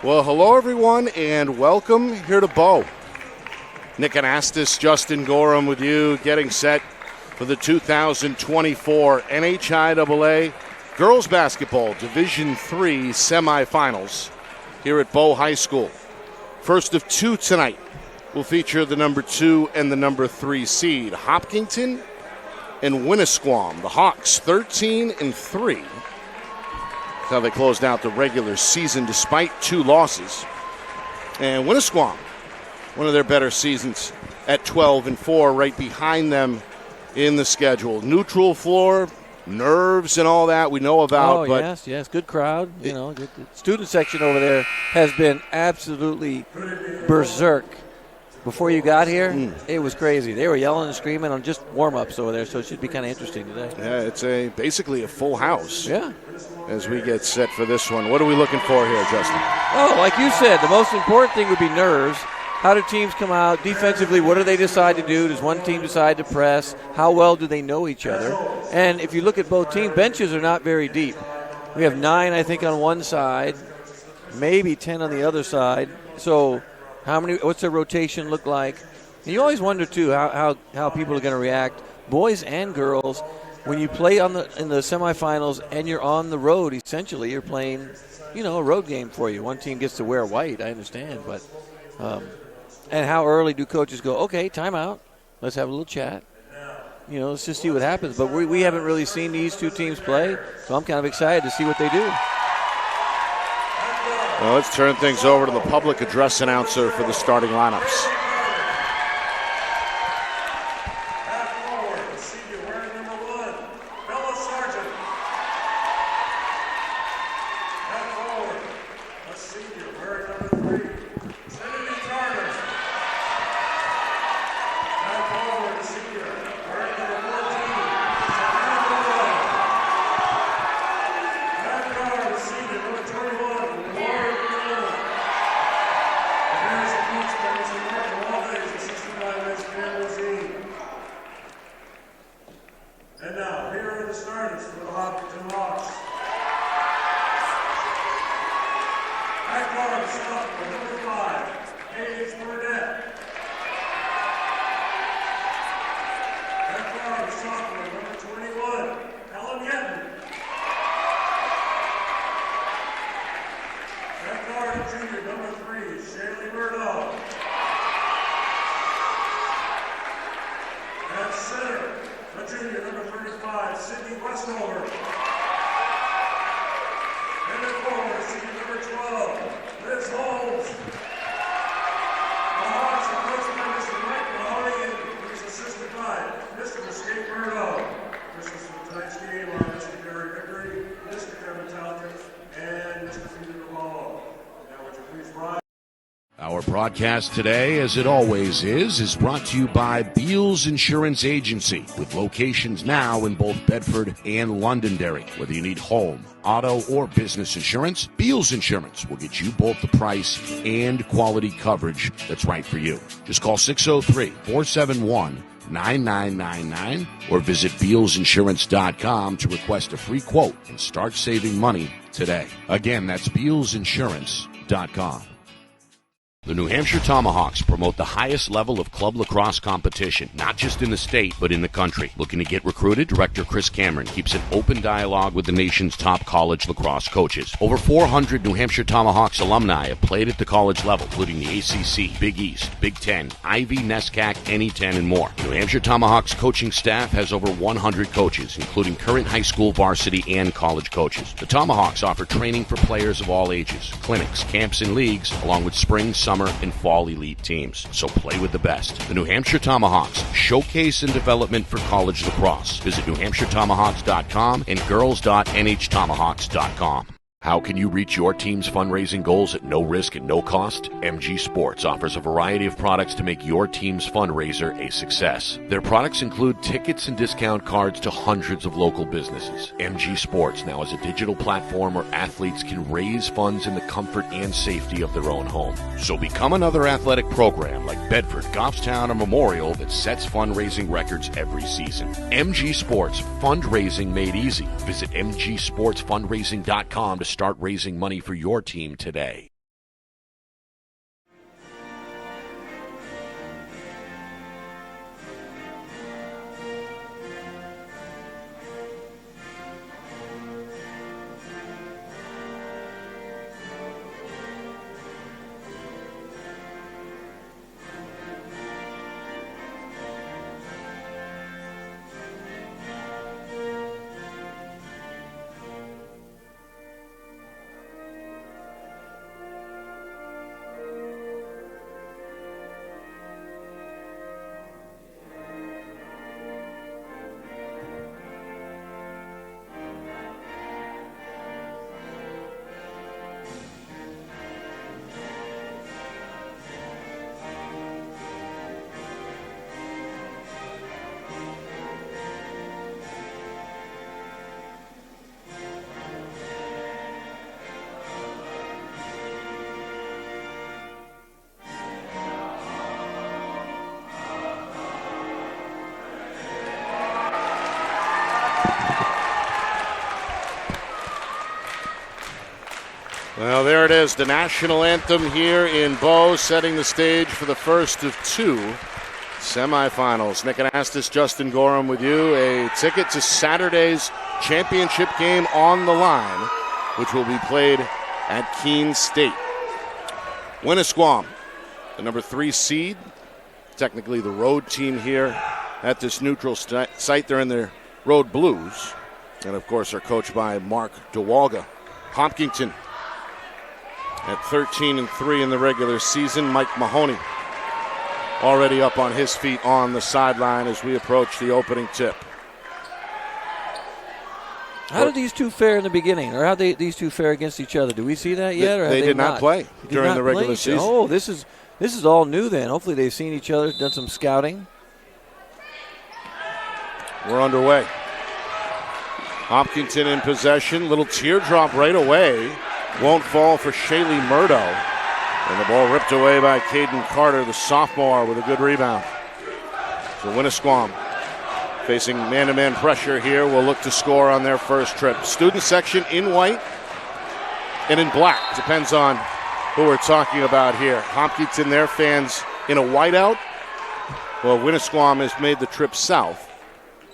Well, hello, everyone, and welcome here to Bow. Nick Anastas, Justin Gorham with you, getting set for the 2024 NHIAA Girls Basketball Division III Semifinals here at Bow High School. First of two tonight will feature the number 2 and the number 3 seed, Hopkinton and Winnisquam. The Hawks 13-3. How they closed out the regular season despite 2 losses. And Winnisquam, one of their better seasons at 12-4, right behind them in the schedule. Neutral floor, nerves and all that we know about. Oh, but yes, good crowd. The student section over there has been absolutely berserk. Before you got here, It was crazy. They were yelling and screaming on just warm-ups over there, so it should be kind of interesting today. Yeah, it's basically a full house. Yeah. As we get set for this one. What are we looking for here, Justin? Oh, like you said, the most important thing would be nerves. How do teams come out defensively? What do they decide to do? Does one team decide to press? How well do they know each other? And if you look at both teams, benches are not very deep. We have 9, I think, on one side, maybe 10 on the other side. So what's their rotation look like? And you always wonder, too, how people are going to react, boys and girls. When you play in the semifinals and you're on the road, essentially, you're playing, a road game for you. One team gets to wear white, I understand, but and how early do coaches go, okay, timeout, let's have a little chat. Let's just see what happens. But we haven't really seen these two teams play, so I'm kind of excited to see what they do. Well, let's turn things over to the public address announcer for the starting lineups. And now, here are the starters for the Hopkinton Hawks. Back guard, sophomore, number 5, Paige Burnett. Back guard, sophomore, number 21, Helen Yetton. Back guard, junior, number 3, Shaylee Murdoch. At center, a junior, number 35, Sydney Westover. And at forward, senior number 12, Liz Holmes. The Hawks are coached by Mr. Mike Mahoney, and he's assisted by Mr. Escape Murdo. Officials for tonight's game are Mr. Gary Vickery, Mr. Kevin Talcott, and Mr. Peter Cavallo. Now would you please rise? Our broadcast today, as it always is brought to you by Beals Insurance Agency, with locations now in both Bedford and Londonderry. Whether you need home, auto, or business insurance, Beals Insurance will get you both the price and quality coverage that's right for you. Just call 603-471-9999 or visit BealsInsurance.com to request a free quote and start saving money today. Again, that's BealsInsurance.com. The New Hampshire Tomahawks promote the highest level of club lacrosse competition, not just in the state, but in the country. Looking to get recruited? Director Chris Cameron keeps an open dialogue with the nation's top college lacrosse coaches. Over 400 New Hampshire Tomahawks alumni have played at the college level, including the ACC, Big East, Big Ten, Ivy, NESCAC, NE10, and more. The New Hampshire Tomahawks coaching staff has over 100 coaches, including current high school varsity and college coaches. The Tomahawks offer training for players of all ages, clinics, camps, and leagues, along with spring, summer, and fall elite teams. So play with the best. The New Hampshire Tomahawks, showcase and development for college lacrosse. Visit NewHampshireTomahawks.com and girls.nhtomahawks.com. How can you reach your team's fundraising goals at no risk and no cost? MG Sports offers a variety of products to make your team's fundraiser a success. Their products include tickets and discount cards to hundreds of local businesses. MG Sports now has a digital platform where athletes can raise funds in the comfort and safety of their own home. So become another athletic program like Bedford, Goffstown, or Memorial that sets fundraising records every season. MG Sports, fundraising made easy. Visit mgsportsfundraising.com to start raising money for your team today. Well, there it is, the national anthem here in Bow, setting the stage for the first of two semifinals. Nick Anastas, Justin Gorham with you. A ticket to Saturday's championship game on the line, which will be played at Keene State. Winnisquam, the number 3 seed, technically the road team here at this neutral site. They're in their road blues, and of course are coached by Mark DeWalga. Hopkinton at 13-3 in the regular season. Mike Mahoney already up on his feet on the sideline as we approach the opening tip. How did these two fare in the beginning, or how did these two fare against each other? Do we see that yet? Or they did not play during the regular season. Oh, this is all new then. Hopefully they've seen each other, done some scouting. We're underway. Hopkinton in possession. Little teardrop right away. Won't fall for Shaylee Murdo. And the ball ripped away by Caden Carter, the sophomore, with a good rebound. So Winnisquam, facing man-to-man pressure here, will look to score on their first trip. Student section in white and in black. Depends on who we're talking about here. Hopkinton, their fans in a whiteout. Well, Winnisquam has made the trip south,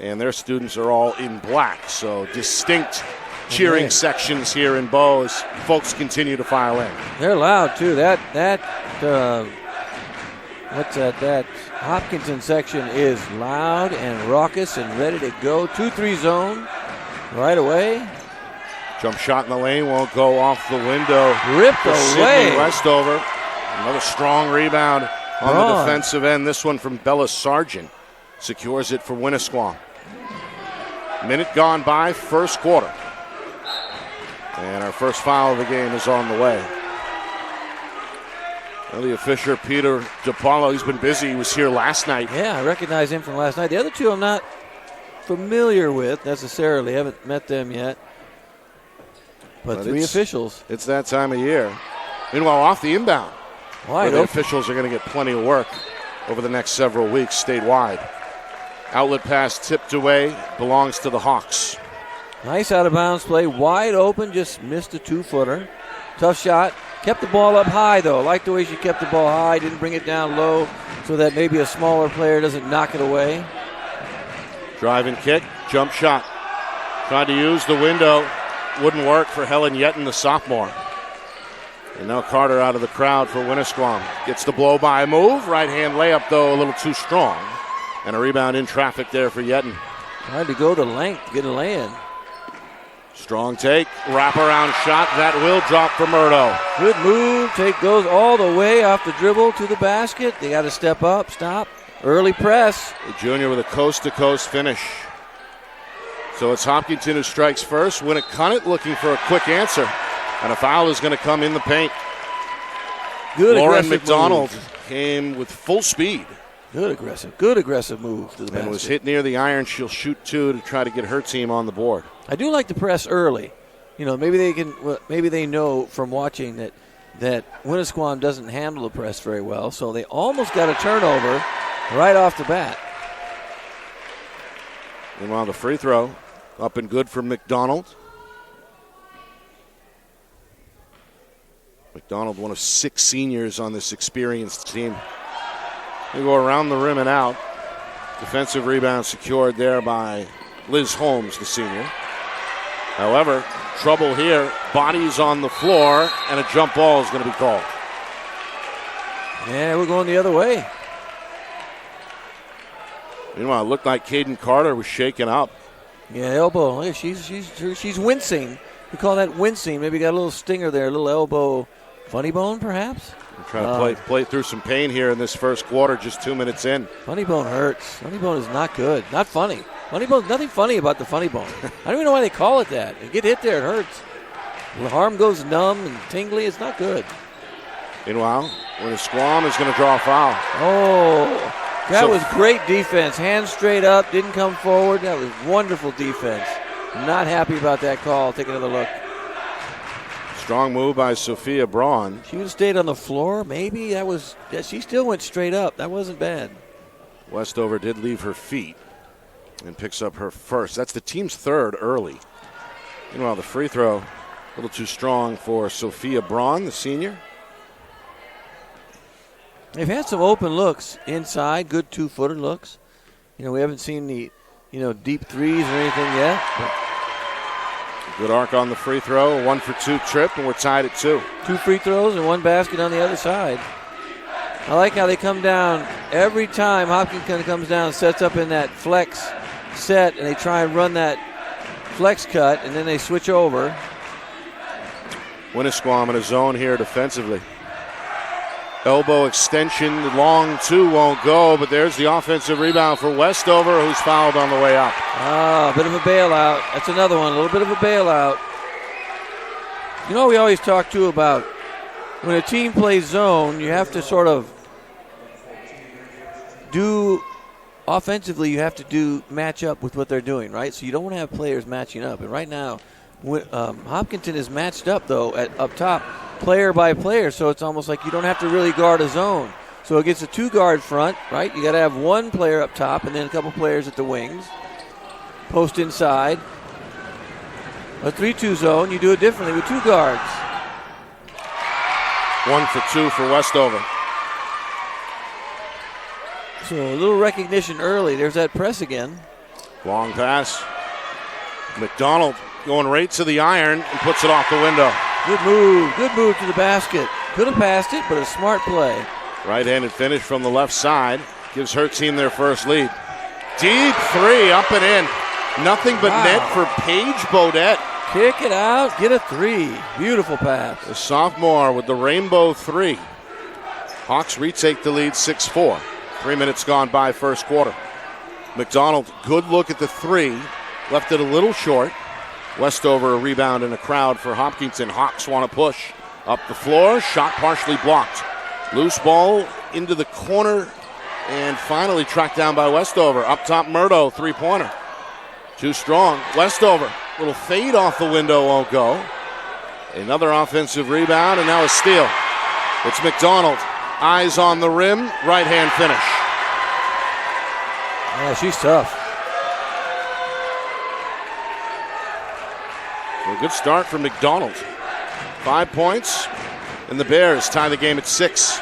and their students are all in black. So distinct cheering sections here in Bow as folks continue to file in. They're loud too. That Hopkinton section is loud and raucous and ready to go. 2-3 zone right away. Jump shot in the lane won't go off the window. Ripped away. Sydney Westover. Another strong rebound on the defensive end. This one from Bella Sargent secures it for Winnisquam. Minute gone by, first quarter. And our first foul of the game is on the way. Elliot Fisher, Peter DePaulo, he's been busy. He was here last night. Yeah, I recognize him from last night. The other two I'm not familiar with necessarily. Haven't met them yet. But 3 officials. It's that time of year. Meanwhile, off the inbound. The officials are going to get plenty of work over the next several weeks statewide. Outlet pass tipped away, belongs to the Hawks. Nice out-of-bounds play, wide open, just missed a 2-footer. Tough shot. Kept the ball up high, though. I like the way she kept the ball high, didn't bring it down low so that maybe a smaller player doesn't knock it away. Drive and kick, jump shot. Tried to use the window. Wouldn't work for Helen Yetton, the sophomore. And now Carter out of the crowd for Winnisquam. Gets the blow-by move. Right-hand layup, though, a little too strong. And a rebound in traffic there for Yetton. Tried to go the length, get a lay-in. Strong take, wraparound shot, that will drop for Murdo. Good move, take goes all the way off the dribble to the basket. They got to step up, stop, early press. The junior with a coast-to-coast finish. So it's Hopkinton who strikes first. Winnicott looking for a quick answer, and a foul is going to come in the paint. Good Lauren McDonald came with full speed. Good aggressive move to the basket. And was hit near the iron. She'll shoot 2 to try to get her team on the board. I do like the press early. You know, maybe they know from watching that Winnisquam doesn't handle the press very well, so they almost got a turnover right off the bat. Meanwhile, the free throw up and good for McDonald. McDonald, one of 6 seniors on this experienced team. They go around the rim and out. Defensive rebound secured there by Liz Holmes, the senior. However, trouble here. Bodies on the floor, and a jump ball is going to be called. Yeah, we're going the other way. Meanwhile, it looked like Caden Carter was shaken up. Yeah, elbow. Look, she's wincing. We call that wincing. Maybe got a little stinger there, a little elbow. Funny bone, perhaps? We're trying to play through some pain here in this first quarter, just 2 minutes in. Funny bone hurts. Funny bone is not good. Not funny. Funny bone, nothing funny about the funny bone. I don't even know why they call it that. You get hit there, it hurts. The arm goes numb and tingly. It's not good. Meanwhile, Winnisquam is going to draw a foul. Oh, that was great defense. Hands straight up, didn't come forward. That was wonderful defense. Not happy about that call. Take another look. Strong move by Sophia Braun. She would have stayed on the floor, maybe. She still went straight up. That wasn't bad. Westover did leave her feet and picks up her first. That's the team's third early. Meanwhile, the free throw little too strong for Sophia Braun, the senior. They've had some open looks inside, good 2-footer looks. We haven't seen the, deep threes or anything yet. Good arc on the free throw, 1-for-2 trip, and we're tied at 2. 2 free throws and 1 basket on the other side. I like how they come down every time Hopkinton comes down, sets up in that flex set, and they try and run that flex cut, and then they switch over. Winnisquam in a zone here defensively. Elbow extension, long 2 won't go, but there's the offensive rebound for Westover, who's fouled on the way up. A bit of a bailout. That's another one, a little bit of a bailout. We always talk, too, about when a team plays zone, you have to sort of offensively, you have to match up with what they're doing, right? So you don't want to have players matching up. And right now, Hopkinton is matched up, though, up top, player by player, so it's almost like you don't have to really guard a zone. So it gets a 2-guard front, right? You got to have 1 player up top and then a couple players at the wings. Post inside. A 3-2 zone, you do it differently with 2 guards. 1-for-2 for Westover. So a little recognition early. There's that press again. Long pass. McDonald going right to the iron and puts it off the window. Good move to the basket. Could have passed it, but a smart play. Right-handed finish from the left side. Gives her team their first lead. Deep 3, up and in. Nothing but net for Paige Bodette. Kick it out, get a 3. Beautiful pass. The sophomore with the rainbow 3. Hawks retake the lead 6-4. 3 minutes gone by first quarter. McDonald, good look at the 3. Left it a little short. Westover a rebound and a crowd for Hopkinton. Hawks want to push. Up the floor, shot partially blocked. Loose ball into the corner and finally tracked down by Westover. Up top, Murdo, 3-pointer. Too strong. Westover, little fade off the window, won't go. Another offensive rebound and now a steal. It's McDonald. Eyes on the rim, right-hand finish. Yeah, she's tough. So a good start for McDonald. 5 points, and the Bears tie the game at 6.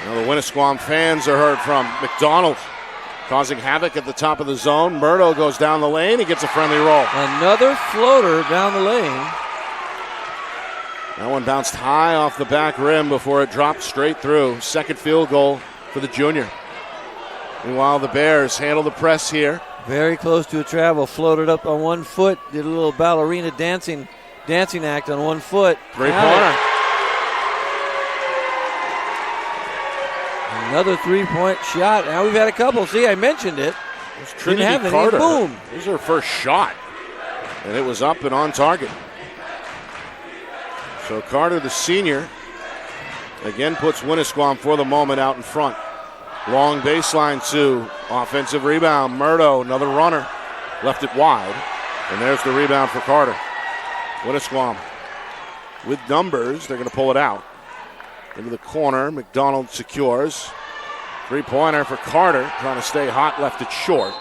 Now the Winnisquam fans are heard from. McDonald causing havoc at the top of the zone. Murdo goes down the lane. He gets a friendly roll. Another floater down the lane. That one bounced high off the back rim before it dropped straight through. Second field goal for the junior. Meanwhile, the Bears handle the press here. Very close to a travel. Floated up on 1 foot. Did a little ballerina dancing act on 1 foot. 3-pointer. Another 3-point shot. Now we've had a couple. See, I mentioned it. Trinity Didn't have Carter. Any. Boom. This is her first shot. And it was up and on target. So Carter, the senior, again puts Winnisquam for the moment out in front. Long baseline 2. Offensive rebound. Murdo, another runner. Left it wide. And there's the rebound for Carter. Winnisquam with numbers. They're going to pull it out. Into the corner. McDonald secures. 3-pointer for Carter. Trying to stay hot. Left it short.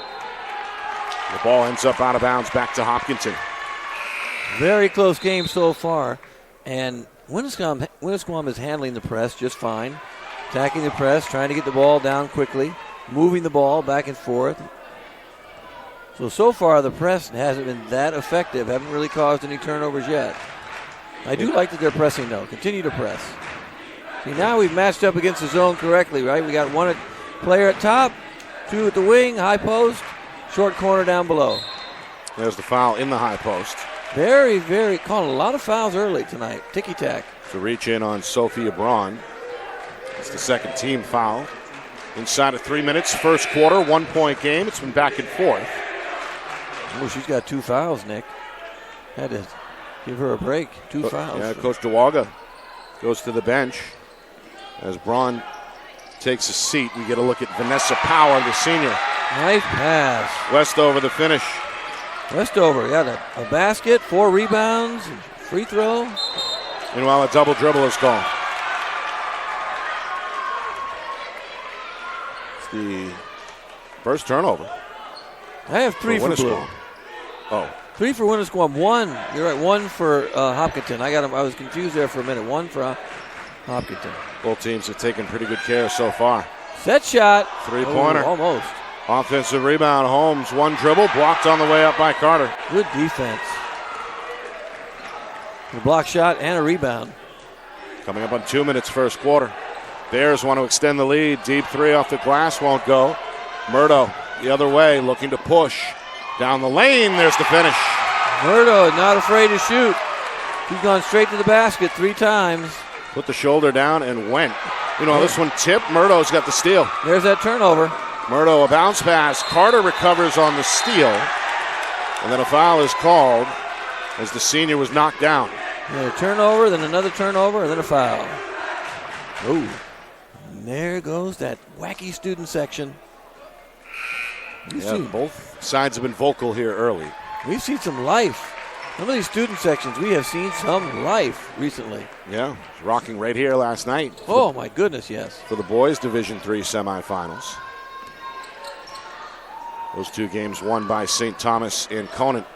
The ball ends up out of bounds back to Hopkinton. Very close game so far. And Winnisquam is handling the press just fine. Attacking the press, trying to get the ball down quickly. Moving the ball back and forth. So far the press hasn't been that effective. Haven't really caused any turnovers yet. I do like that they're pressing though. Continue to press. See, now we've matched up against the zone correctly, right? We got 1 player at top, 2 at the wing, high post, short corner down below. There's the foul in the high post. Very, calling a lot of fouls early tonight. Ticky-tack. To reach in on Sophia Braun. It's the second team foul. Inside of 3 minutes, first quarter, 1-point game. It's been back and forth. Oh, she's got 2 fouls, Nick. Had to give her a break. 2 fouls. Yeah, Coach DeWaga goes to the bench. As Braun takes a seat, we get a look at Vanessa Power, the senior. Nice pass. Westover the finish. Westover got a basket, 4 rebounds, free throw. Meanwhile, a double dribble is gone. It's the first turnover. I have 3 for blue. Oh, 3 for Winnisquam, 1. You're right, 1 for Hopkinton. I was confused there for a minute. 1 for Hopkinton. Both teams have taken pretty good care so far. Set shot. Three-pointer. Oh, almost. Offensive rebound. Holmes, one dribble, blocked on the way up by Carter. Good defense. A block shot and a rebound. Coming up on 2 minutes, first quarter. Bears want to extend the lead. Deep three off the glass, won't go. Murdo the other way, looking to push. Down the lane, there's the finish. Murdo is not afraid to shoot. He's gone straight to the basket 3 times. Put the shoulder down and went. This one tipped. Murdo's got the steal. There's that turnover. Murdo, a bounce pass. Carter recovers on the steal. And then a foul is called as the senior was knocked down. A turnover, then another turnover, and then a foul. Oh, and there goes that wacky student section. Both sides have been vocal here early. We've seen some life. Some of these student sections, we have seen some life recently. Yeah, rocking right here last night. Oh, my goodness, yes. For the boys' Division III semifinals. Those 2 games won by St. Thomas and Conant.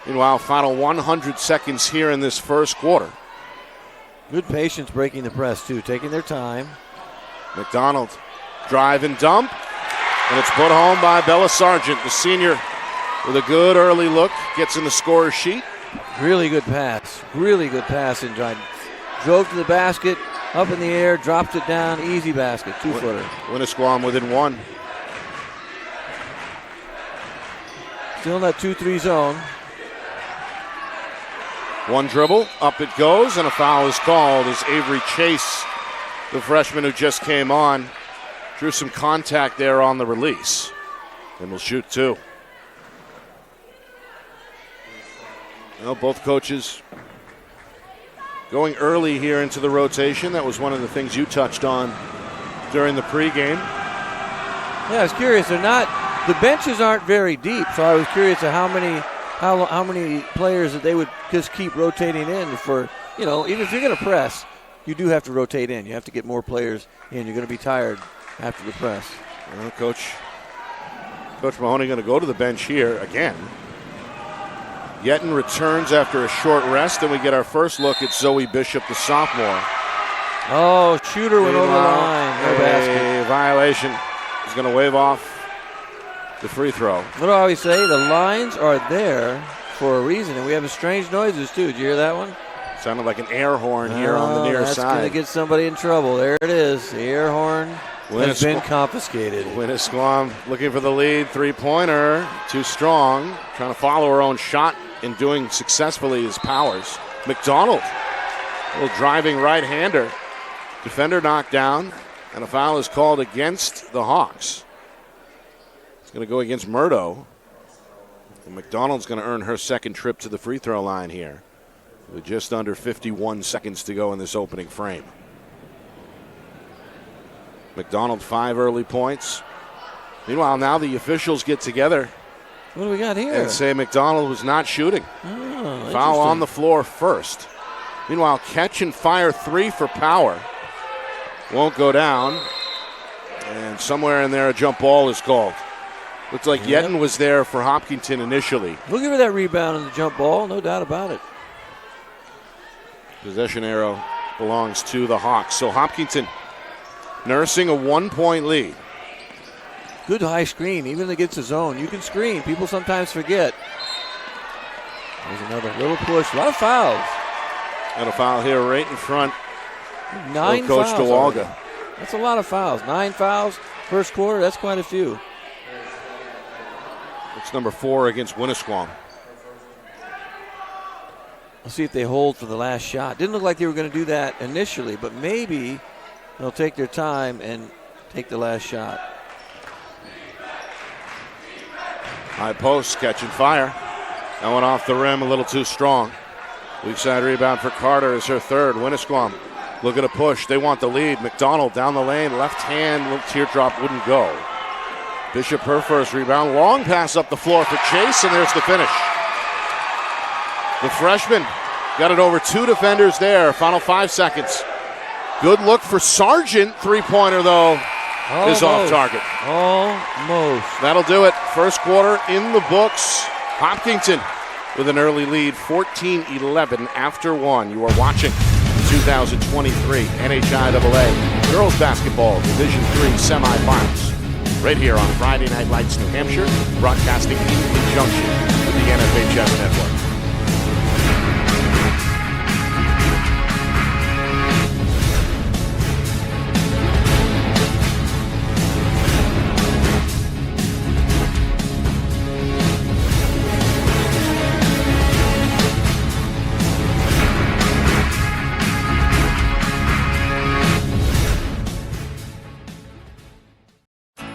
Meanwhile, final 100 seconds here in this first quarter. Good patience breaking the press, too, taking their time. McDonald, drive and dump. And it's put home by Bella Sargent, the senior, with a good early look. Gets in the scorer's sheet. Really good pass. Really good pass in drive. Drove to the basket, up in the air, dropped it down. Easy basket, 2-footer. Winnisquam within 1. Still in that 2-3 zone. One dribble, up it goes, and a foul is called as Avery Chase, the freshman who just came on, drew some contact there on the release. And will shoot 2. Both coaches going early here into the rotation. That was one of the things you touched on during the pregame. Yeah, I was curious. The benches aren't very deep, so I was curious to how many players that they would just keep rotating in for, even if you're going to press, you do have to rotate in. You have to get more players in. You're going to be tired after the press. Coach Mahoney going to go to the bench here again. Yeton returns after a short rest, and we get our first look at Zoe Bishop, the sophomore. Oh, shooter went over the line. No basket. Violation. He's going to wave off the free throw. What do I always say? The lines are there for a reason, and we have strange noises, too. Did you hear that one? Sounded like an air horn here on the near that's side. That's going to get somebody in trouble. There it is. The air horn has been confiscated. Winnisquam looking for the lead. 3-pointer. Too strong. Trying to follow her own shot and doing successfully is Powers. McDonald. A little driving right-hander. Defender knocked down, and a foul is called against the Hawks. It's going to go against Murdo. And McDonald's going to earn her second trip to the free throw line here, with just under 51 seconds to go in this opening frame. McDonald 5 early points. Meanwhile, now the officials get together. What do we got here? And say McDonald was not shooting. Foul on the floor first. Meanwhile, catch and fire 3 for Power. Won't go down. And somewhere in there a jump ball is called. Looks like Yeton was there for Hopkinton initially. We'll give her that rebound on the jump ball, no doubt about it. Possession arrow belongs to the Hawks. So Hopkinton nursing a 1-point lead. Good high screen, even against the zone. You can screen. People sometimes forget. There's another little push. A lot of fouls. And a foul here right in front 9 of Coach fouls DeWalga. already. That's a lot of fouls. 9 fouls first quarter. That's quite a few. It's number 4 against Winnisquam. Let's see if they hold for the last shot. Didn't look like they were going to do that initially, but maybe they'll take their time and take the last shot. High post, catch and fire. That one off the rim, a little too strong. Weak side rebound for Carter is her third. Winnisquam looking to push. They want the lead. McDonald down the lane, left hand, little teardrop wouldn't go. Bishop her first rebound. Long pass up the floor for Chase, and there's the finish. The freshman got it over 2 defenders there. Final 5 seconds. Good look for Sargent. 3-pointer, though, is off target. Almost. That'll do it. First quarter in the books. Hopkinton with an early lead, 14-11 after 1. You are watching the 2023 NHIAA Girls Basketball Division III Semifinals right here on Friday Night Lights, New Hampshire, broadcasting in conjunction with the NFHS Network.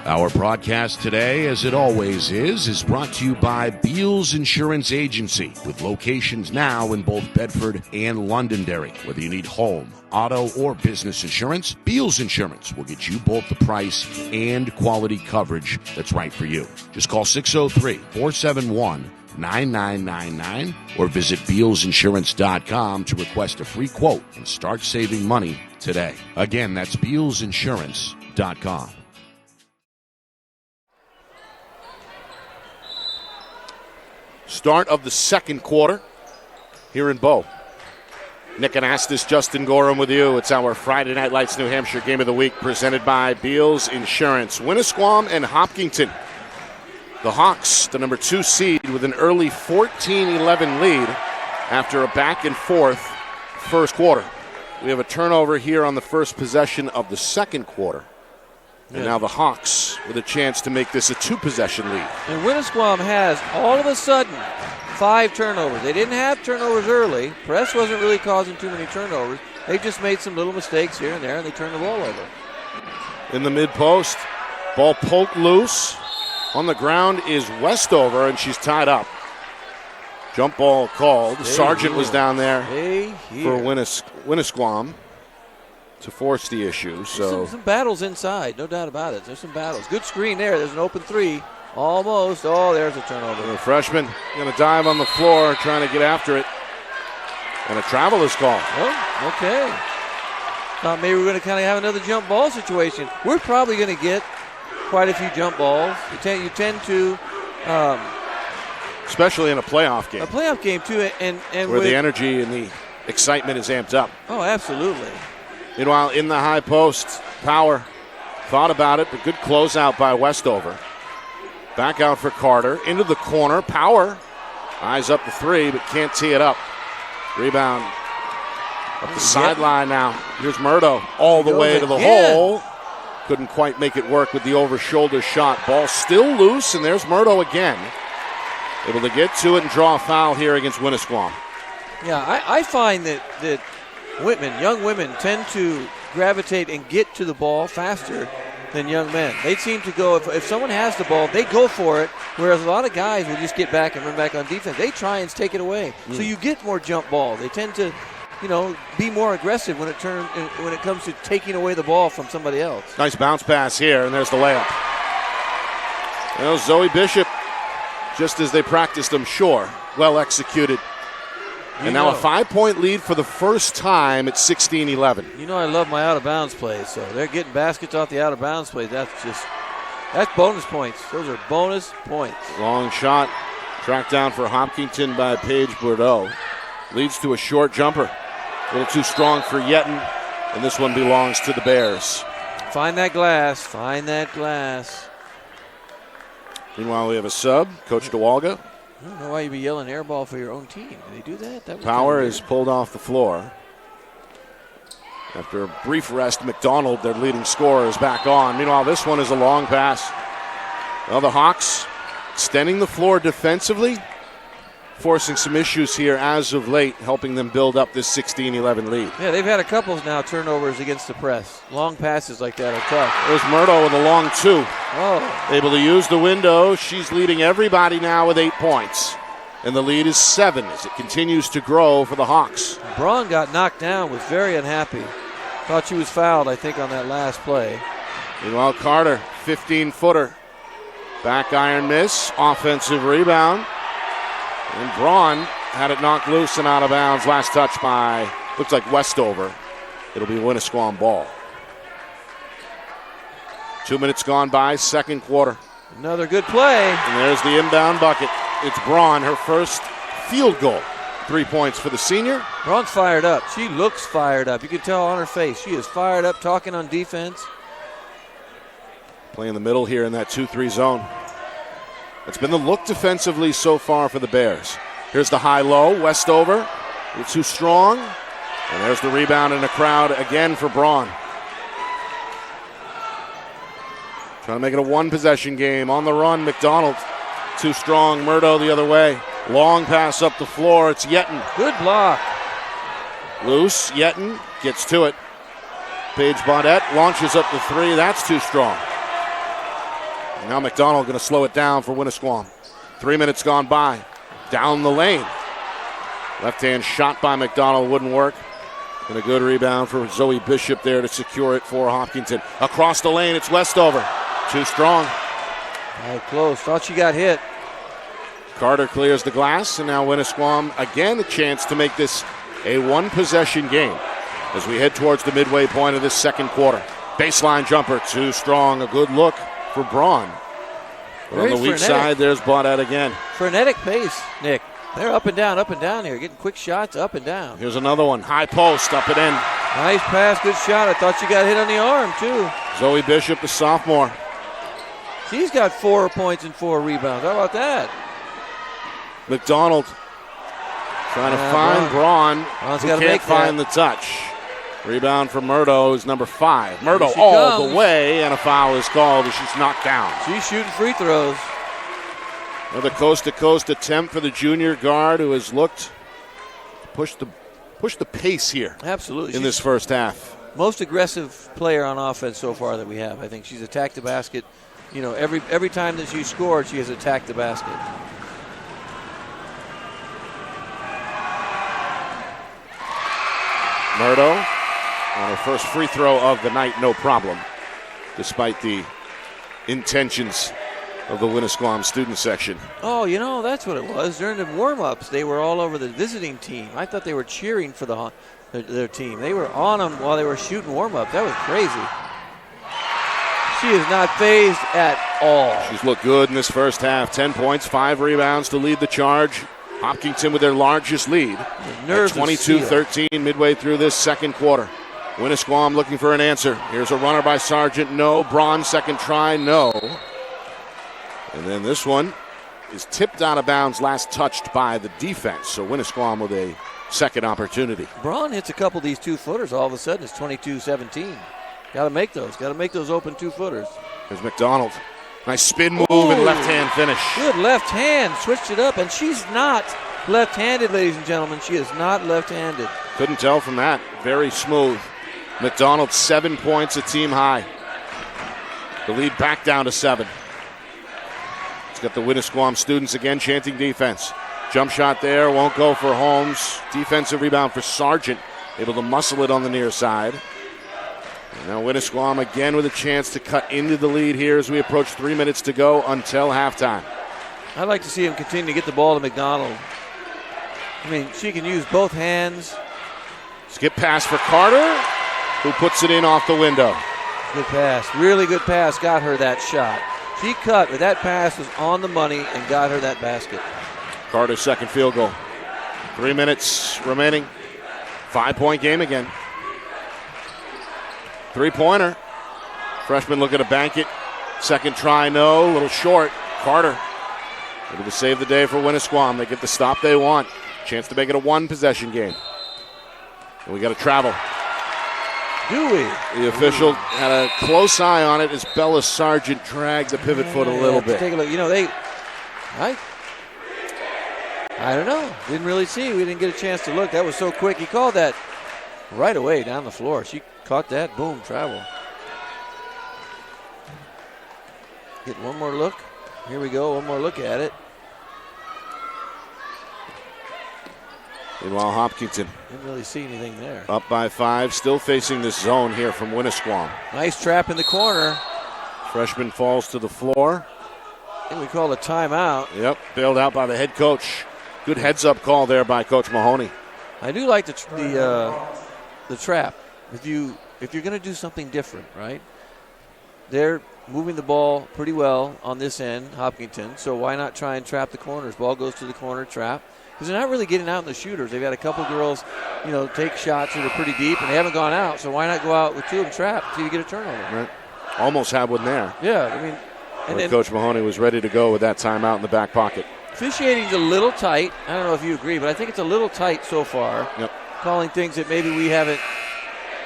Our broadcast today, as it always is brought to you by Beals Insurance Agency, with locations now in both Bedford and Londonderry. Whether you need home, auto, or business insurance, Beals Insurance will get you both the price and quality coverage that's right for you. Just call 603-471-9999 or visit BealsInsurance.com to request a free quote and start saving money today. Again, that's BealsInsurance.com. Start of the second quarter here in Bow. Nick Anastas, Justin Gorham with you. It's our Friday Night Lights New Hampshire Game of the Week presented by Beals Insurance. Winnisquam and Hopkinton. The Hawks, the number 2 seed, with an early 14-11 lead after a back and forth first quarter. We have a turnover here on the first possession of the second quarter. And now the Hawks with a chance to make this a 2-possession lead. And Winnisquam has, all of a sudden, 5 turnovers. They didn't have turnovers early. Press wasn't really causing too many turnovers. They just made some little mistakes here and there, and they turned the ball over. In the mid-post, ball poked loose. On the ground is Westover, and she's tied up. Jump ball called. Sargent was down there for Winnisquam to force the issue. So some battles inside, no doubt about it. There's some battles. Good screen there. There's an open 3. Almost. Oh, there's a turnover. The freshman going to dive on the floor, trying to get after it. And a travel is called. Oh, okay. Thought maybe we're going to kind of have another jump ball situation. We're probably going to get quite a few jump balls. You tend to. Especially in a playoff game. A playoff game, too. And where the energy and the excitement is amped up. Oh, absolutely. Meanwhile, in the high post, Power thought about it, but good closeout by Westover. Back out for Carter. Into the corner. Power eyes up the 3, but can't tee it up. Rebound up the sideline now. Here's Murdo all the way to the hole. Couldn't quite make it work with the over-shoulder shot. Ball still loose, and there's Murdo again. Able to get to it and draw a foul here against Winnisquam. Yeah, I find that young women tend to gravitate and get to the ball faster than young men. They seem to go, if someone has the ball, they go for it, whereas a lot of guys will just get back and run back on defense. They try and take it away. So you get more jump balls. They tend to, be more aggressive when it comes to taking away the ball from somebody else. Nice bounce pass here, and there's the layup. Zoe Bishop, just as they practiced, I'm sure, well executed. And now a 5-point lead for the first time at 16-11. I love my out-of-bounds plays. So they're getting baskets off the out-of-bounds plays. That's bonus points. Those are bonus points. Long shot tracked down for Hopkinton by Paige Bordeaux. Leads to a short jumper. A little too strong for Yetton, and this one belongs to the Bears. Find that glass. Find that glass. Meanwhile, we have a sub, Coach DeWalga. I don't know why you'd be yelling air ball for your own team. Do they do that? Power is pulled off the floor. After a brief rest, McDonald, their leading scorer, is back on. Meanwhile, this one is a long pass. Well, the Hawks extending the floor defensively, forcing some issues here as of late, helping them build up this 16-11 lead. Yeah, they've had a couple now turnovers against the press. Long passes like that are tough. There's Murdo with a long 2. Oh. Able to use the window. She's leading everybody now with 8 points. And the lead is 7 as it continues to grow for the Hawks. Braun got knocked down, was very unhappy. Thought she was fouled, I think, on that last play. Meanwhile, Carter, 15-footer. Back iron miss, offensive rebound. And Braun had it knocked loose and out of bounds. Last touch by, looks like Westover. It'll be Winnisquam ball. 2 minutes gone by, second quarter. Another good play. And there's the inbound bucket. It's Braun, her first field goal. 3 points for the senior. Braun's fired up. She looks fired up. You can tell on her face. She is fired up, talking on defense. Play in the middle here in that 2-3 zone. It's been the look defensively so far for the Bears. Here's the high-low. Westover. It's too strong. And there's the rebound in the crowd again for Braun. Trying to make it a one-possession game. On the run, McDonald. Too strong. Murdo the other way. Long pass up the floor. It's Yetton. Good block. Loose. Yetton gets to it. Paige Baudette launches up the three. That's too strong. And now McDonald going to slow it down for Winnisquam. 3 minutes gone by. Down the lane. Left-hand shot by McDonald wouldn't work. And a good rebound for Zoe Bishop there to secure it for Hopkinton. Across the lane, it's Westover. Too strong. Oh, close. Thought she got hit. Carter clears the glass, and now Winnisquam again a chance to make this a one-possession game as we head towards the midway point of this second quarter. Baseline jumper, too strong. A good look for Braun. But on the weak side, there's Baudette again. Frenetic pace, Nick. They're up and down here, getting quick shots up and down. Here's another one. High post, up and in. Nice pass, good shot. I thought she got hit on the arm, too. Zoe Bishop, the sophomore. She's got 4 points and 4 rebounds. How about that? McDonald trying to find Braun, who can't find the touch. Rebound for Murdo is number 5. Murdo all the way, and a foul is called as she's knocked down. She's shooting free throws. Another coast-to-coast attempt for the junior guard who has looked push the pace here. Absolutely. In this first half. Most aggressive player on offense so far that we have. I think she's attacked the basket. You know, every time that she scored, she has attacked the basket. Murdo on her first free throw of the night, no problem, despite the intentions of the Winnisquam student section. Oh, you know, that's what it was. During the warm-ups, they were all over the visiting team. I thought they were cheering for their team. They were on them while they were shooting warm-ups. That was crazy. She is not fazed at all. She's looked good in this first half. 10 points, 5 rebounds to lead the charge. Hopkinton with their largest lead. 22-13 midway through this second quarter. Winnisquam looking for an answer. Here's a runner by Sargent. No. Braun, second try. No. And then this one is tipped out of bounds, last touched by the defense. So Winnisquam with a second opportunity. Braun hits a couple of these 2-footers. All of a sudden, it's 22-17. Got to make those. Got to make those open 2-footers. There's McDonald. Nice spin move and left-hand finish. Good left hand. Switched it up, and she's not left-handed, ladies and gentlemen. She is not left-handed. Couldn't tell from that. Very smooth. McDonald, 7 points, a team high. The lead back down to 7. It's got the Winnisquam students again chanting defense. Jump shot there, won't go for Holmes. Defensive rebound for Sargent, able to muscle it on the near side. And now Winnisquam again with a chance to cut into the lead here as we approach 3 minutes to go until halftime. I'd like to see him continue to get the ball to McDonald. I mean, she can use both hands. Skip pass for Carter, who puts it in off the window. Good pass. Really good pass. Got her that shot. She cut, but that pass was on the money and got her that basket. Carter's second field goal. 3 minutes remaining. 5-point game again. Three-pointer. Freshman looking to bank it. Second try, no. A little short. Carter able to save the day for Winnisquam. They get the stop they want. Chance to make it a one-possession game. And we got to travel. Do we? The official had a close eye on it as Bella Sargent dragged the pivot foot a little bit. Take a look. You know, I don't know. Didn't really see. We didn't get a chance to look. That was so quick. He called that right away down the floor. She caught that. Boom, travel. Get one more look. Here we go. One more look at it. Meanwhile, Hopkinton didn't really see anything there. Up by 5, still facing this zone here from Winnisquam. Nice trap in the corner. Freshman falls to the floor. I think we call a timeout. Yep, bailed out by the head coach. Good heads-up call there by Coach Mahoney. I do like the trap. If you're going to do something different, right? They're moving the ball pretty well on this end, Hopkinton. So why not try and trap the corners? Ball goes to the corner, trap. Because they're not really getting out in the shooters. They've got a couple girls, take shots that are pretty deep, and they haven't gone out. So why not go out with two of them trapped until you get a turnover? Right. Almost had one there. Yeah, I mean. And then Coach Mahoney was ready to go with that timeout in the back pocket. Officiating's a little tight. I don't know if you agree, but I think it's a little tight so far. Yep. Calling things that maybe we haven't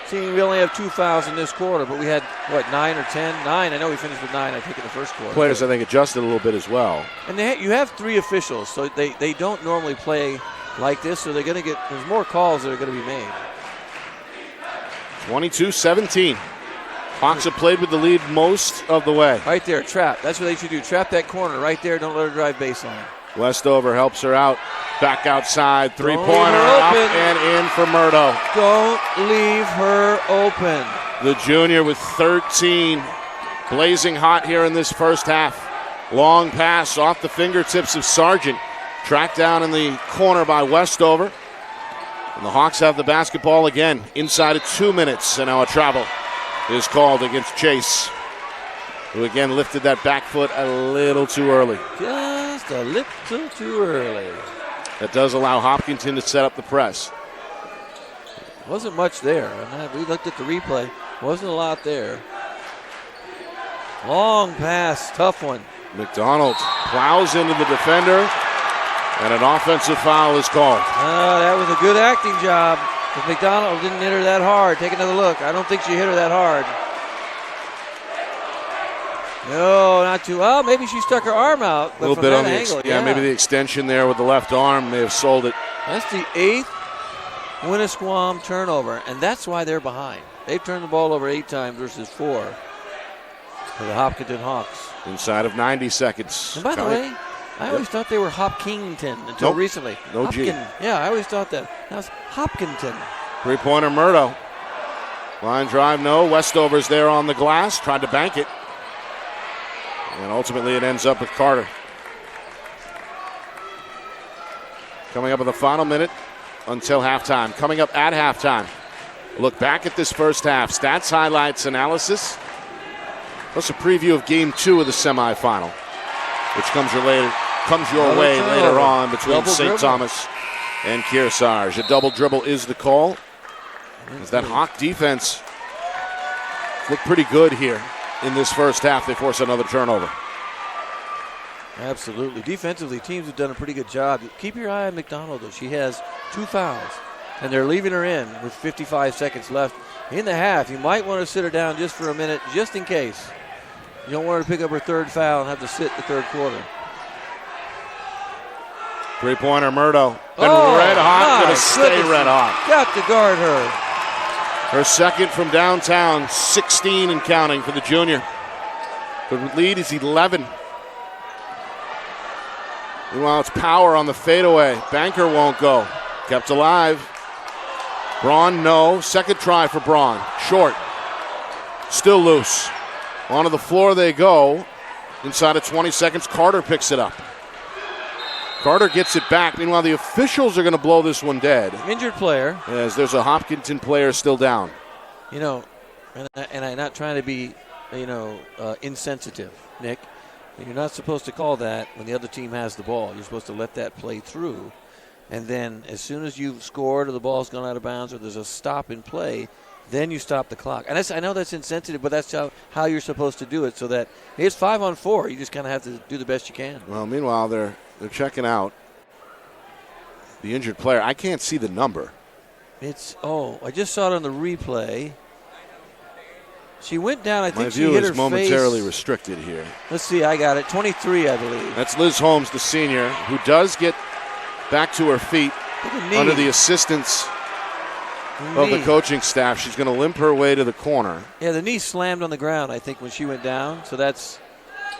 seen. We only have 2 fouls in this quarter, but we had, 9 or 10? 9. I know we finished with 9, I think, in the first quarter. Players, I think, adjusted a little bit as well. And you have 3 officials, so they don't normally play like this, so there's more calls that are going to be made. 22-17. Hawks have played with the lead most of the way. Right there, trap. That's what they should do. Trap that corner right there. Don't let her drive baseline. Westover helps her out. Back outside. Three-pointer up and in for Murdo. Don't leave her open. The junior with 13. Blazing hot here in this first half. Long pass off the fingertips of Sargent. Tracked down in the corner by Westover. And the Hawks have the basketball again. Inside of 2 minutes. And now a travel is called against Chase, who again lifted that back foot a little too early. Just a little too early. That does allow Hopkinton to set up the press. Wasn't much there. We looked at the replay. Wasn't a lot there. Long pass, tough one. McDonald plows into the defender, and an offensive foul is called. That was a good acting job. If McDonald didn't hit her that hard, take another look. I don't think she hit her that hard. No, not too. Well, maybe she stuck her arm out. A little bit on the angle. Yeah, maybe the extension there with the left arm may have sold it. That's the 8th Winnisquam turnover, and that's why they're behind. They've turned the ball over 8 times versus 4 for the Hopkinton Hawks. Inside of 90 seconds. And by the way, I always thought they were Hopkinton until recently. No G. Yeah, I always thought that. Now it's Hopkinton. Three-pointer Murdo. Line drive, no. Westover's there on the glass. Tried to bank it. And ultimately it ends up with Carter. Coming up in the final minute until halftime. Coming up at halftime. Look back at this first half. Stats, highlights, analysis. Plus a preview of Game 2 of the semifinal, which comes your way later on between St. Thomas and Kearsarge. A double dribble is the call. As that Hawk defense looked pretty good here in this first half. They force another turnover. Absolutely. Defensively, teams have done a pretty good job. Keep your eye on McDonald, though. She has 2 fouls, and they're leaving her in with 55 seconds left in the half. You might want to sit her down just for a minute, just in case. You don't want her to pick up her 3rd foul and have to sit the 3rd quarter. Three-pointer Murdo. And red hot, going to stay red hot. Got to guard her. Her second from downtown, 16 and counting for the junior. The lead is 11. Meanwhile, it's Power on the fadeaway. Banker won't go. Kept alive. Braun, no. Second try for Braun. Short. Still loose. Onto the floor they go. Inside of 20 seconds, Carter picks it up. Carter gets it back. Meanwhile, the officials are going to blow this one dead. Injured player. As there's a Hopkinton player still down. And I'm not trying to be, insensitive, Nick. You're not supposed to call that when the other team has the ball. You're supposed to let that play through. And then as soon as you've scored or the ball's gone out of bounds or there's a stop in play, then you stop the clock. And I know that's insensitive, but that's how you're supposed to do it, so that it's 5-on-4. You just kind of have to do the best you can. Well, meanwhile, they're checking out the injured player. I can't see the number. I just saw it on the replay. She went down. I think she hit her face. My view is momentarily face. Restricted here. Let's see. I got it. 23, I believe. That's Liz Holmes, the senior, who does get back to her feet under the assistance of the coaching staff. She's going to limp her way to the corner. Yeah, the knee slammed on the ground, I think, when she went down. So that's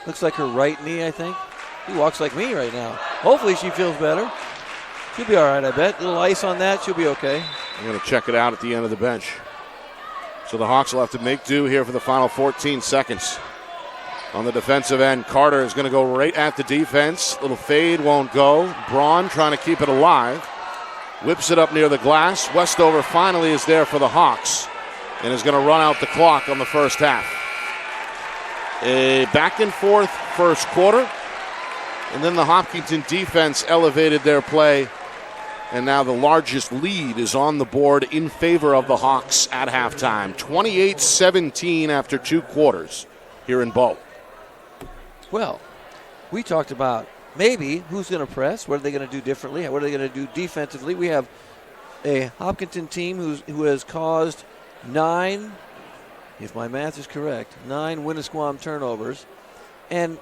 looks like her right knee, I think. She walks like me right now. Hopefully she feels better. She'll be all right, I bet. A little ice on that. She'll be okay. I'm going to check it out at the end of the bench. So the Hawks will have to make do here for the final 14 seconds. On the defensive end, Carter is going to go right at the defense. Little fade won't go. Braun trying to keep it alive. Whips it up near the glass. Westover finally is there for the Hawks and is going to run out the clock on the first half. A back and forth first quarter, and then the Hopkinton defense elevated their play, and now the largest lead is on the board in favor of the Hawks at halftime. 28-17 after 2 quarters here in Bow. Well, we talked about maybe who's going to press, what are they going to do differently, what are they going to do defensively. We have a Hopkinton team who has caused 9, if my math is correct, 9 Winnisquam turnovers. And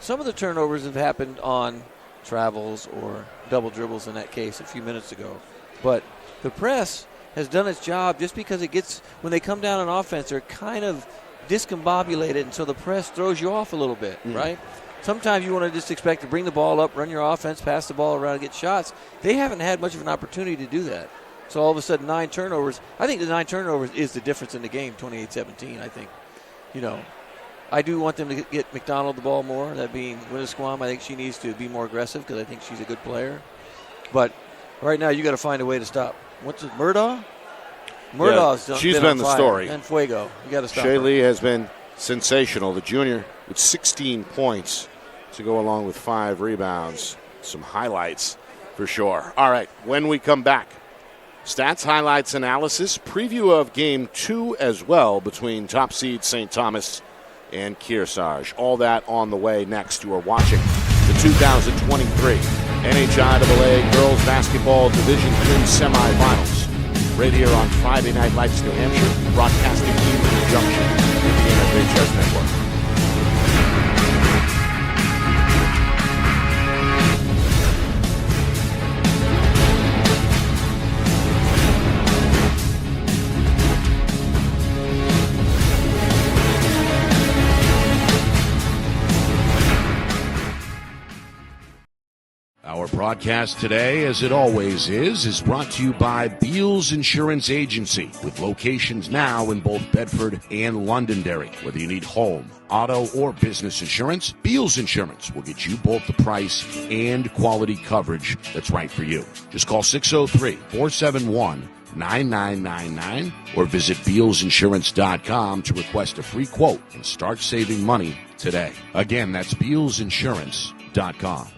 some of the turnovers have happened on travels or double dribbles in that case a few minutes ago. But the press has done its job just because it gets, when they come down on offense, they're kind of discombobulated, and so the press throws you off a little bit, right? Sometimes you want to just expect to bring the ball up, run your offense, pass the ball around, and get shots. They haven't had much of an opportunity to do that. So all of a sudden, 9 turnovers. I think the 9 turnovers is the difference in the game, 28-17. I think, I do want them to get McDonald the ball more, that being Winnisquam. I think she needs to be more aggressive because I think she's a good player. But right now, you got to find a way to stop. What's it, Murdaugh? Murdaugh's she's been the story. And Fuego. You got to stop her. Shaylee has been sensational, the junior, with 16 points to go along with 5 rebounds. Some highlights for sure. All right, when we come back, stats, highlights, analysis, preview of Game 2 as well between top seed St. Thomas and Kearsarge. All that on the way next. You are watching the 2023 NHIAA Girls Basketball Division III Semifinals. Right here on Friday Night Lights, New Hampshire, broadcasting in conjunction with the NHIAA Network. Our broadcast today, as it always is brought to you by Beals Insurance Agency, with locations now in both Bedford and Londonderry. Whether you need home, auto, or business insurance, Beals Insurance will get you both the price and quality coverage that's right for you. Just call 603-471-9999 or visit BealsInsurance.com to request a free quote and start saving money today. Again, that's BealsInsurance.com.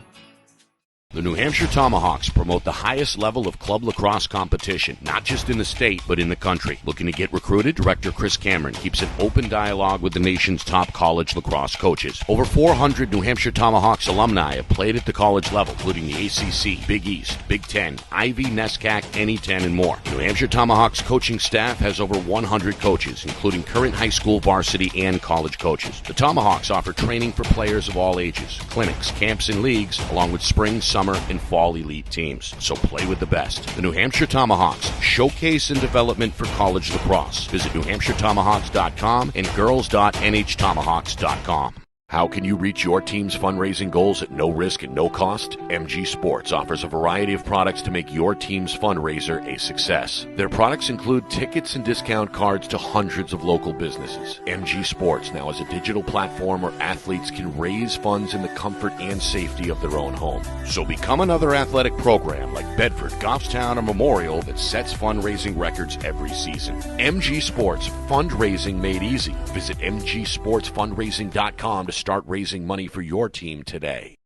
The New Hampshire Tomahawks promote the highest level of club lacrosse competition, not just in the state, but in the country. Looking to get recruited? Director Chris Cameron keeps an open dialogue with the nation's top college lacrosse coaches. Over 400 New Hampshire Tomahawks alumni have played at the college level, including the ACC, Big East, Big Ten, Ivy, NESCAC, NE10, and more. The New Hampshire Tomahawks coaching staff has over 100 coaches, including current high school, varsity, and college coaches. The Tomahawks offer training for players of all ages, clinics, camps, and leagues, along with spring, summer, and fall elite teams. So play with the best. The New Hampshire Tomahawks, showcase and development for college lacrosse. Visit NewHampshireTomahawks.com and girls.nhtomahawks.com. How can you reach your team's fundraising goals at no risk and no cost? MG Sports offers a variety of products to make your team's fundraiser a success. Their products include tickets and discount cards to hundreds of local businesses. MG Sports now has a digital platform where athletes can raise funds in the comfort and safety of their own home. So become another athletic program like Bedford, Goffstown, or Memorial that sets fundraising records every season. MG Sports, fundraising made easy. Visit mgsportsfundraising.com to start raising money for your team today.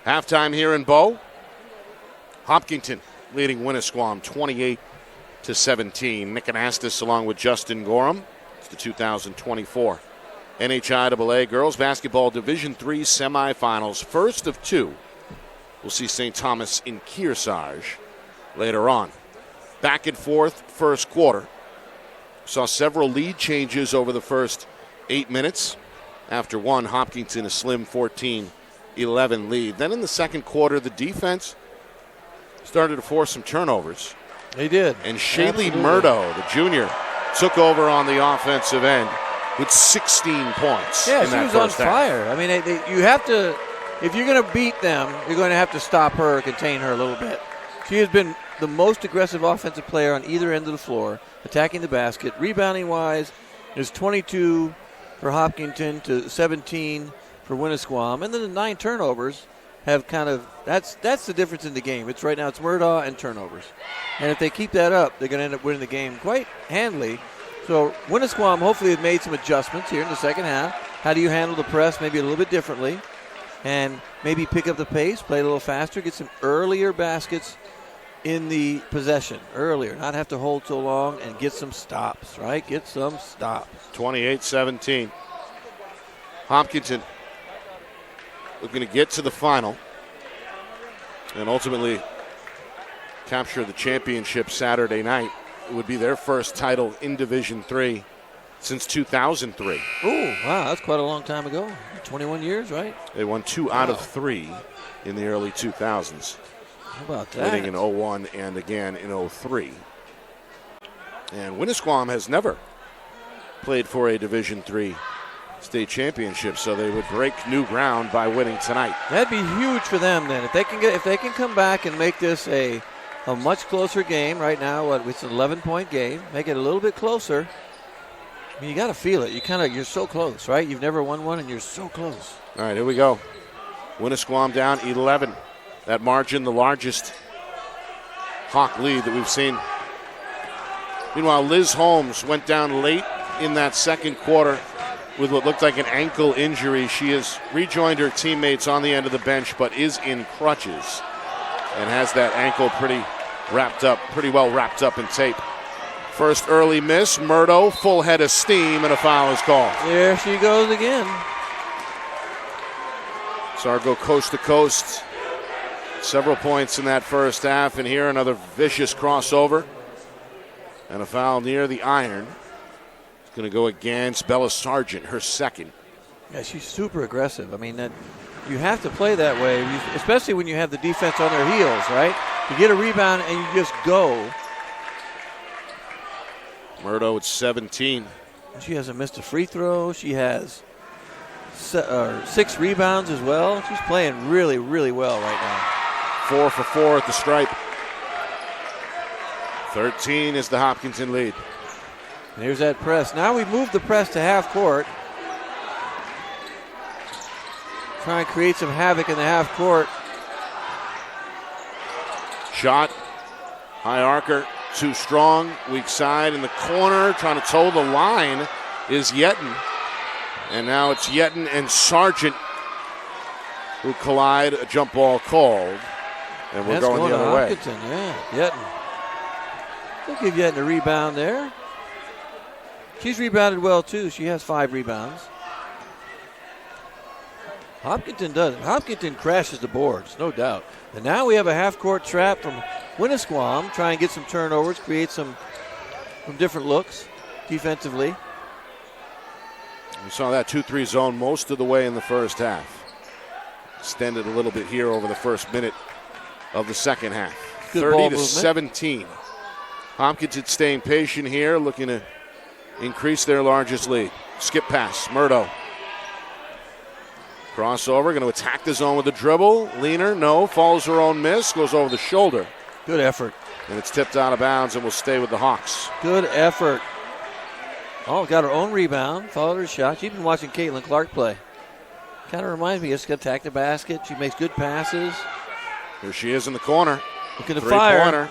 Halftime here in Bow. Hopkinton leading Winnisquam 28-17. Nick Anastas along with Justin Gorham. It's the 2024 NHIAA Girls Basketball Division III Semifinals. First of 2. We'll see St. Thomas in Kearsarge later on. Back and forth first quarter. Saw several lead changes over the first 8 minutes. After one, Hopkinton a slim 14-11 lead. Then in the second quarter, the defense started to force some turnovers. They did. And Shaylee Murdaugh, the junior, took over on the offensive end with 16 points. Yeah, in that she was on first half. fire. I mean, you have to, if you're going to beat them, you're going to have to stop her, contain her a little bit. She has been the most aggressive offensive player on either end of the floor, attacking the basket. Rebounding-wise, is 22 for Hopkinton to 17 for Winnisquam. And then the 9 turnovers, have kind of that's the difference in the game. It's right now it's Murdaugh and turnovers, and if they keep that up, they're going to end up winning the game quite handily. So Winnisquam hopefully have made some adjustments here in the second half. How do you handle the press maybe a little bit differently, and maybe pick up the pace, play a little faster, get some earlier baskets in the possession earlier, not have to hold so long, and get some stops, right? Get some stops. 28-17. Hopkinton looking to get to the final and ultimately capture the championship Saturday night. It would be their first title in Division III since 2003. Oh, wow, that's quite a long time ago. 21 years, right? They won 2 out of 3 in the early 2000s. How about that? Winning in 01 and again in 03. And Winnisquam has never played for a Division III state championship, so they would break new ground by winning tonight. That'd be huge for them then. If they can come back and make this a much closer game right now, it's an 11-point game, make it a little bit closer. I mean, you got to feel it. You're so close, right? You've never won one, and you're so close. All right, here we go. Winnisquam down 11. That margin, the largest Hawk lead that we've seen. Meanwhile, Liz Holmes went down late in that second quarter with what looked like an ankle injury. She has rejoined her teammates on the end of the bench, but is in crutches and has that ankle pretty well wrapped up in tape. First early miss, Murdo, full head of steam, and a foul is called. There she goes again. Sargo coast to coast. Several points in that first half, and here another vicious crossover. And a foul near the iron. It's going to go against Bella Sargent, her second. Yeah, she's super aggressive. I mean, you have to play that way, especially when you have the defense on their heels, right? You get a rebound and you just go. Murdo at 17. She hasn't missed a free throw. She has 6 rebounds as well. She's playing really, really well right now. 4 for 4 at the stripe. 13 is the Hopkinton lead. And here's that press. Now we move the press to half court. Try and create some havoc in the half court. Shot. High arcer. Too strong. Weak side in the corner. Trying to toe the line is Yetten. And now it's Yetten and Sargent who collide. A jump ball called. And we're going the other way. Hopkinton, yeah. Yetten. They'll give Yetten a rebound there. She's rebounded well, too. She has 5 rebounds. Hopkinton does it. Hopkinton crashes the boards, no doubt. And now we have a half-court trap from Winnisquam. Try and get some turnovers, create some different looks defensively. We saw that 2-3 zone most of the way in the first half. Extended a little bit here over the first minute of the second half. 30-17. Hopkinton staying patient here, looking to increase their largest lead. Skip pass, Murdo. Crossover, going to attack the zone with a dribble. Leaner, no, follows her own miss, goes over the shoulder. Good effort. And it's tipped out of bounds and will stay with the Hawks. Good effort. Oh, got her own rebound, followed her shot. She's been watching Caitlin Clark play. Kind of reminds me, just attack the basket. She makes good passes. Here she is in the corner. Look at the fire. Three-pointer.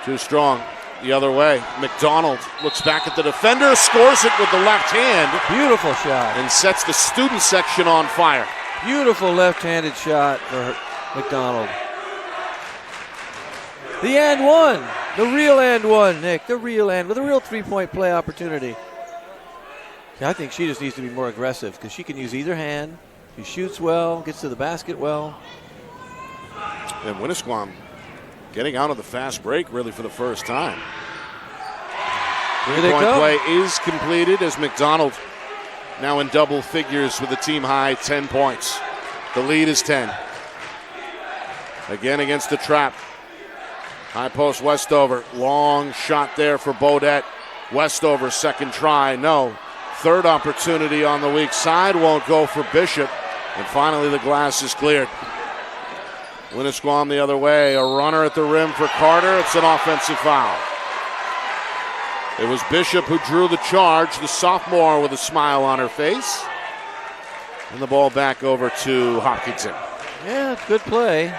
Too strong. The other way. McDonald looks back at the defender, scores it with the left hand. Beautiful shot. And sets the student section on fire. Beautiful left-handed shot for McDonald. The and one. The real and one, Nick. The real and with a real three-point play opportunity. I think she just needs to be more aggressive because she can use either hand. She shoots well, gets to the basket well. And Winnisquam getting out of the fast break really for the first time. Three-point play is completed as McDonald now in double figures with a team-high 10 points. The lead is 10. Again against the trap. High post Westover. Long shot there for Bodette. Westover, second try. No. Third opportunity on the weak side. Won't go for Bishop. And finally the glass is cleared. Winnisquam the other way. A runner at the rim for Carter. It's an offensive foul. It was Bishop who drew the charge. The sophomore with a smile on her face. And the ball back over to Hopkinton. Yeah, it's good play.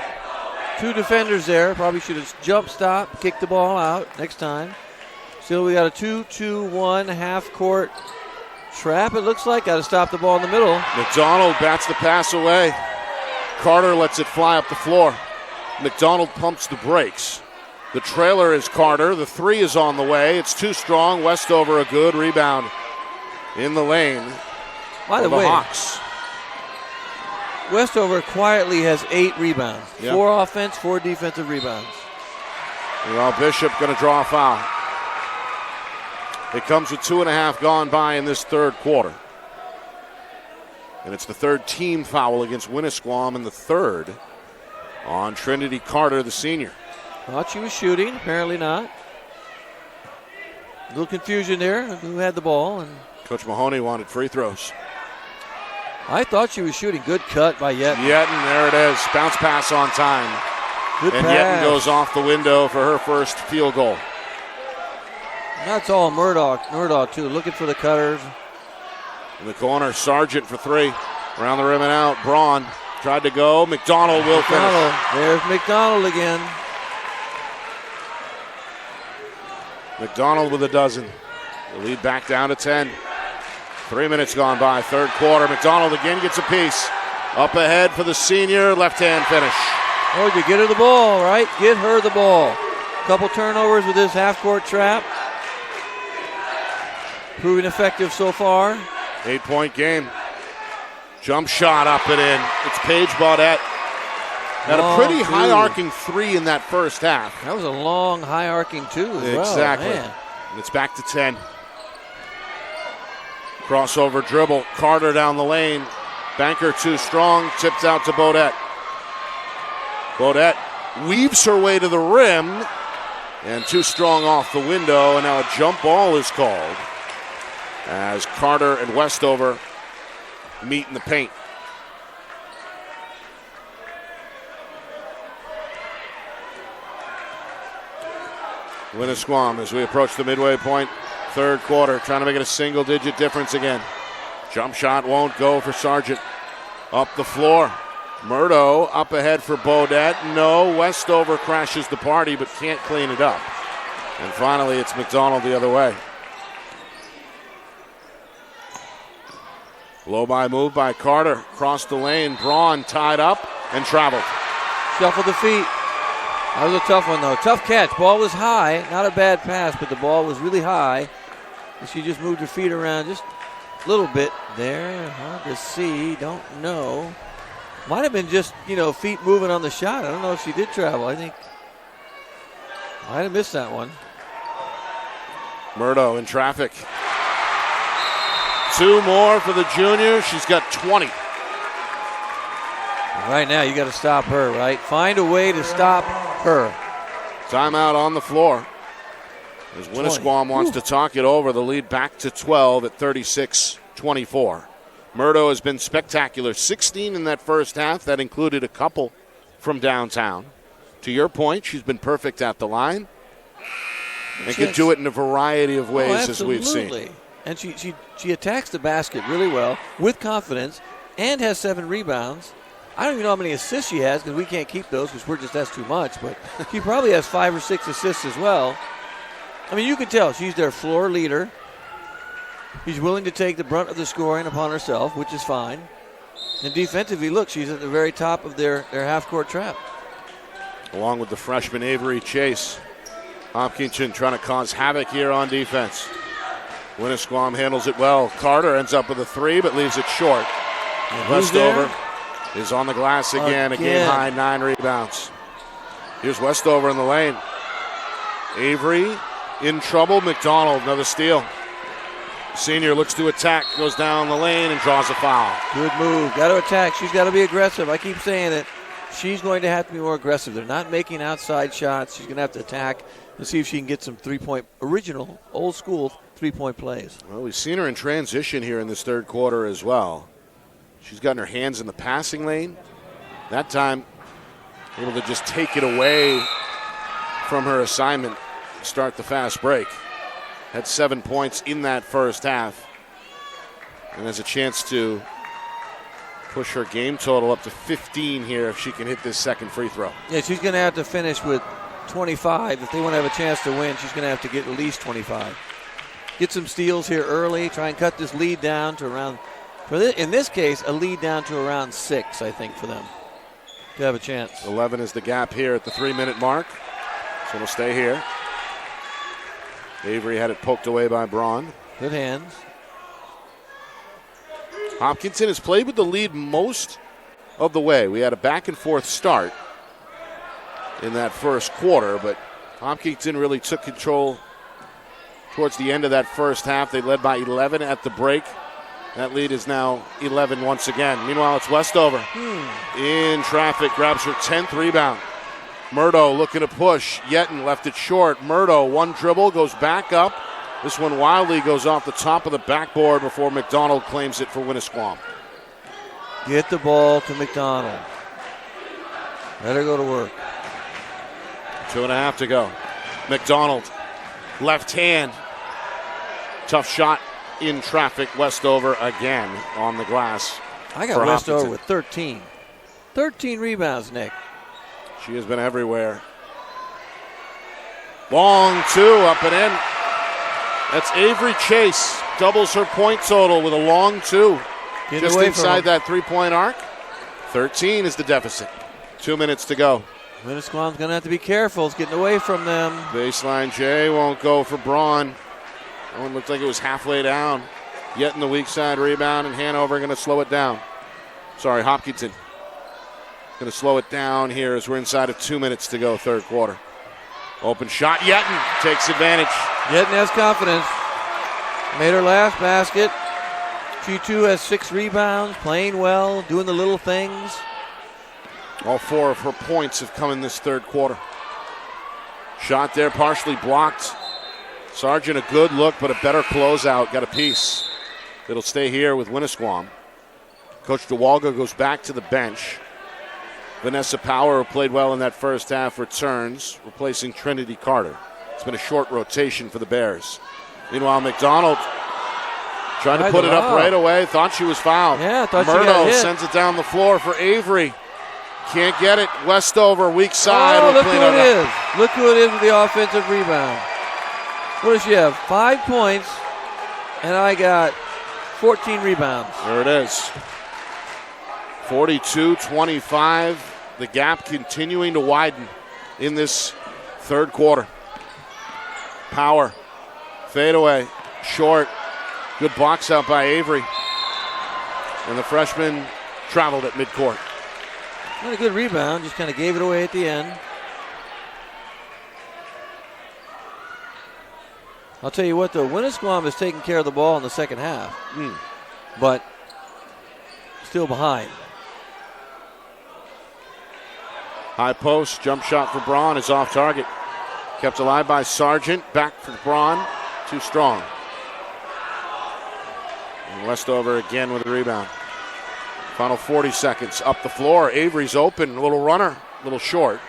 2 defenders there. Probably should have jump stop, kicked the ball out next time. Still, we got a 2-2-1 half-court trap, it looks like. Got to stop the ball in the middle. McDonald bats the pass away. Carter lets it fly up the floor. McDonald pumps the brakes. The trailer is Carter. The 3 is on the way. It's too strong. Westover, a good rebound in the lane. By the way, Hawks. Westover quietly has 8 rebounds. Yep. 4 offense, 4 defensive rebounds. Well, Bishop going to draw a foul. It comes with 2.5 gone by in this third quarter. And it's the third team foul against Winnisquam and the third on Trinity Carter, the senior. Thought she was shooting, apparently not. A little confusion there, who had the ball. And Coach Mahoney wanted free throws. I thought she was shooting. Good cut by Yetten. Yetten, there it is. Bounce pass on time. Good and pass. Yetten goes off the window for her first field goal. That's all Murdoch too, looking for the cutters. In the corner, Sargent for 3. Around the rim and out. Braun tried to go. McDonald will finish. There's McDonald again. McDonald with a dozen. The lead back down to 10. 3 minutes gone by, third quarter. McDonald again gets a piece. Up ahead for the senior, left-hand finish. Oh, you get her the ball, right? Get her the ball. Couple turnovers with this half-court trap. Proving effective so far. 8-point game. Jump shot up and in. It's Paige Baudette. Had a pretty high-arcing 3 in that first half. That was a long, high-arcing 2 as well. Exactly. Man. And it's back to 10. Crossover dribble. Carter down the lane. Banker too strong. Tipped out to Baudette. Baudette weaves her way to the rim. And too strong off the window. And now a jump ball is called as Carter and Westover meet in the paint. Winnisquam as we approach the midway point. Third quarter, trying to make it a single-digit difference again. Jump shot won't go for Sargent. Up the floor. Murdo up ahead for Baudette. No, Westover crashes the party but can't clean it up. And finally, it's McDonald the other way. Low by move by Carter. Crossed the lane. Braun tied up and traveled. Shuffled the feet. That was a tough one, though. Tough catch. Ball was high. Not a bad pass, but the ball was really high. And she just moved her feet around just a little bit there. Hard to see. Don't know. Might have been just, feet moving on the shot. I don't know if she did travel. I think might have missed that one. Murdo in traffic. 2 more for the junior. She's got 20. Right now, you got to stop her, right? Find a way to stop her. Timeout on the floor. As Winnisquam wants to talk it over, the lead back to 12 at 36-24. Murdo has been spectacular. 16 in that first half. That included a couple from downtown. To your point, she's been perfect at the line. And can do it in a variety of ways, as we've seen. And she attacks the basket really well with confidence and has 7 rebounds. I don't even know how many assists she has because we can't keep those because we're just that's too much. But she probably has 5 or 6 assists as well. I mean, you can tell she's their floor leader. She's willing to take the brunt of the scoring upon herself, which is fine. And defensively, look, she's at the very top of their half-court trap. Along with the freshman Avery Chase. Hopkinton trying to cause havoc here on defense. Winnisquam handles it well. Carter ends up with a 3, but leaves it short. Westover is on the glass again. A game-high 9 rebounds. Here's Westover in the lane. Avery in trouble. McDonald, another steal. Senior looks to attack, goes down the lane, and draws a foul. Good move. Got to attack. She's got to be aggressive. I keep saying it. She's going to have to be more aggressive. They're not making outside shots. She's going to have to attack and see if she can get some original, old-school three-point plays. Well, we've seen her in transition here in this third quarter as well. She's gotten her hands in the passing lane. That time, able to just take it away from her assignment, start the fast break. Had 7 points in that first half and has a chance to push her game total up to 15 here if she can hit this second free throw. Yeah, she's going to have to finish with 25. If they want to have a chance to win, she's going to have to get at least 25. Get some steals here early, try and cut this lead down to around, in this case, a lead down to around 6, I think, for them to have a chance. 11 is the gap here at the 3-minute mark, so it'll stay here. Avery had it poked away by Braun. Good hands. Hopkinton has played with the lead most of the way. We had a back-and-forth start in that first quarter, but Hopkinton really took control towards the end of that first half. They led by 11 at the break. That lead is now 11 once again. Meanwhile, it's Westover. In traffic, grabs her 10th rebound. Murdo looking to push. Yetton left it short. Murdo, one dribble, goes back up. This one wildly goes off the top of the backboard before McDonald claims it for Winnisquam. Get the ball to McDonald. Let her go to work. 2.5 to go. McDonald, left hand. Tough shot in traffic. Westover again on the glass. I got Westover with 13. 13 rebounds, Nick. She has been everywhere. Long two, up and in. That's Avery Chase. Doubles her point total with a long two. Just inside that three-point arc. 13 is the deficit. 2 minutes to go. Winnisquam's going to have to be careful. It's getting away from them. Baseline J won't go for Braun. That one looked like it was halfway down. Yet in the weak side rebound, and Hanover going to slow it down. Sorry, Hopkinton going to slow it down here as we're inside of 2 minutes to go, third quarter. Open shot, Yetton takes advantage. Yetton has confidence. Made her last basket. She too has 6 rebounds, playing well, doing the little things. All 4 of her points have come in this third quarter. Shot there, partially blocked. Sargent, a good look, but a better closeout. Got a piece. It'll stay here with Winnisquam. Coach DeWalga goes back to the bench. Vanessa Power, who played well in that first half, returns, replacing Trinity Carter. It's been a short rotation for the Bears. Meanwhile, McDonald trying to put it up right away. Thought she was fouled. Yeah, thought Murdo she got hit. sends it down the floor for Avery. Can't get it. Westover, weak side. Oh, look who it is. Look who it is with the offensive rebound. What does she have? 5 points, and I got 14 rebounds. There it is. 42-25. The gap continuing to widen in this third quarter. Power. Fadeaway. Short. Good box out by Avery. And the freshman traveled at midcourt. Not a good rebound. Just kind of gave it away at the end. I'll tell you what, though. Winnisquam is taking care of the ball in the second half. But still behind. High post, jump shot for Braun is off target. Kept alive by Sargent. Back for Braun. Too strong. And Westover again with a rebound. Final 40 seconds. Up the floor. Avery's open. A little runner. A little short.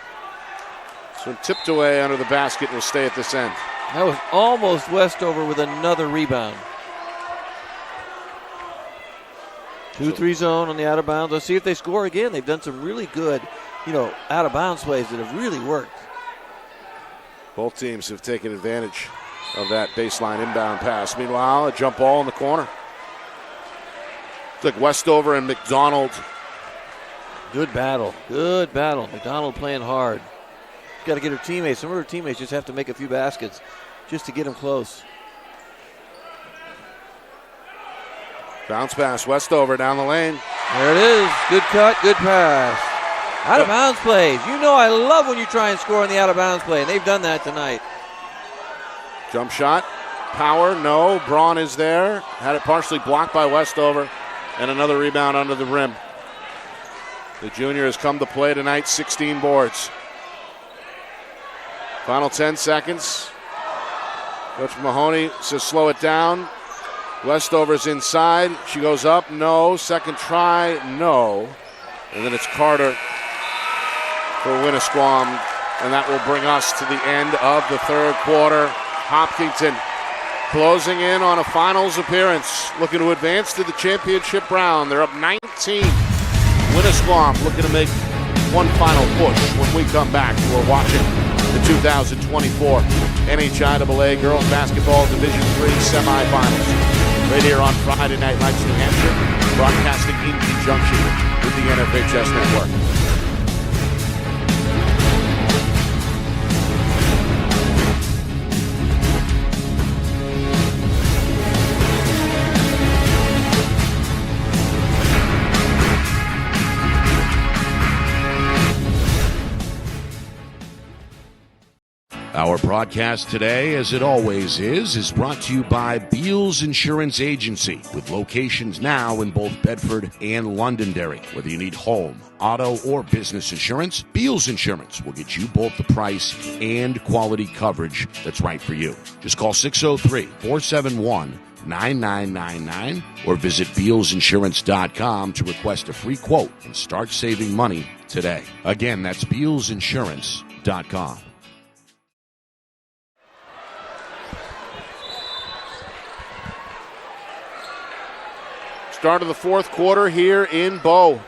So tipped away under the basket and will stay at this end. That was almost Westover with another rebound. 2-3 zone on the out of bounds. Let's see if they score again. They've done some really good, out of bounds plays that have really worked. Both teams have taken advantage of that baseline inbound pass. Meanwhile, a jump ball in the corner. It's like Westover and McDonald. Good battle. Good battle. McDonald playing hard. Got to get her teammates. Some of her teammates just have to make a few baskets just to get them close. Bounce pass, Westover down the lane. There it is. Good cut, good pass. Out of bounds plays. I love when you try and score on the out of bounds play, and they've done that tonight. Jump shot. Power, no. Braun is there. Had it partially blocked by Westover. And another rebound under the rim. The junior has come to play tonight, 16 boards. Final 10 seconds. Coach Mahoney says slow it down. Westover's inside. She goes up. No. Second try. No. And then it's Carter for Winnisquam. And that will bring us to the end of the third quarter. Hopkinton closing in on a finals appearance. Looking to advance to the championship round. They're up 19 Winnisquam looking to make one final push when we come back. We're watching the 2024 NHIAA Girls Basketball Division III Semifinals. Right here on Friday Night Lights, New Hampshire, broadcasting in conjunction with the NFHS Network. Our broadcast today, as it always is brought to you by Beals Insurance Agency, with locations now in both Bedford and Londonderry. Whether you need home, auto, or business insurance, Beals Insurance will get you both the price and quality coverage that's right for you. Just call 603-471-9999 or visit BealsInsurance.com to request a free quote and start saving money today. Again, that's BealsInsurance.com. Start of the fourth quarter here in Bow.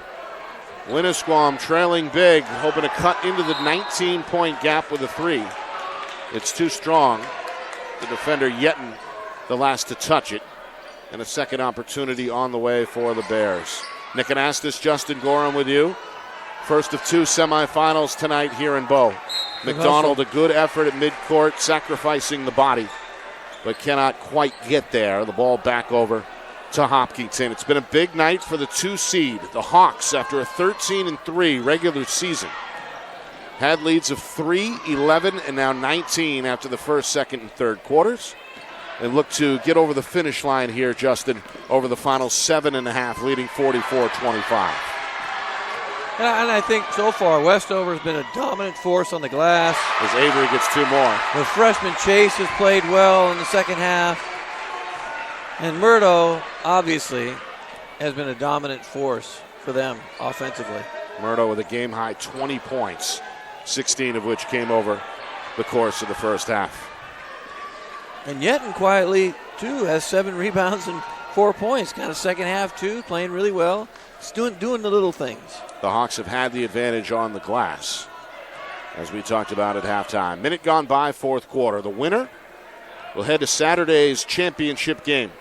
Winnisquam trailing big, hoping to cut into the 19-point gap with a three. It's too strong. The defender Yetton, the last to touch it. And a second opportunity on the way for the Bears. Nick Anastas, Justin Gorham with you. First of two semifinals tonight here in Bow. McDonald, a good effort at midcourt, sacrificing the body, but cannot quite get there. The ball back over to Hopkinton. It's been a big night for the 2 seed, the Hawks, after a 13-3 regular season. Had leads of 3, 11, and now 19 after the first, second, and third quarters. They look to get over the finish line here, Justin, over the final 7.5, leading 44-25. And I think so far Westover has been a dominant force on the glass. As Avery gets 2 more. The freshman Chase has played well in the second half. And Murdo, obviously, has been a dominant force for them offensively. Murdo with a game-high 20 points, 16 of which came over the course of the first half. And Yetton quietly, too, has 7 rebounds and 4 points. Kind of second half, too, playing really well. It's doing the little things. The Hawks have had the advantage on the glass, as we talked about at halftime. Minute gone by, fourth quarter. The winner will head to Saturday's championship game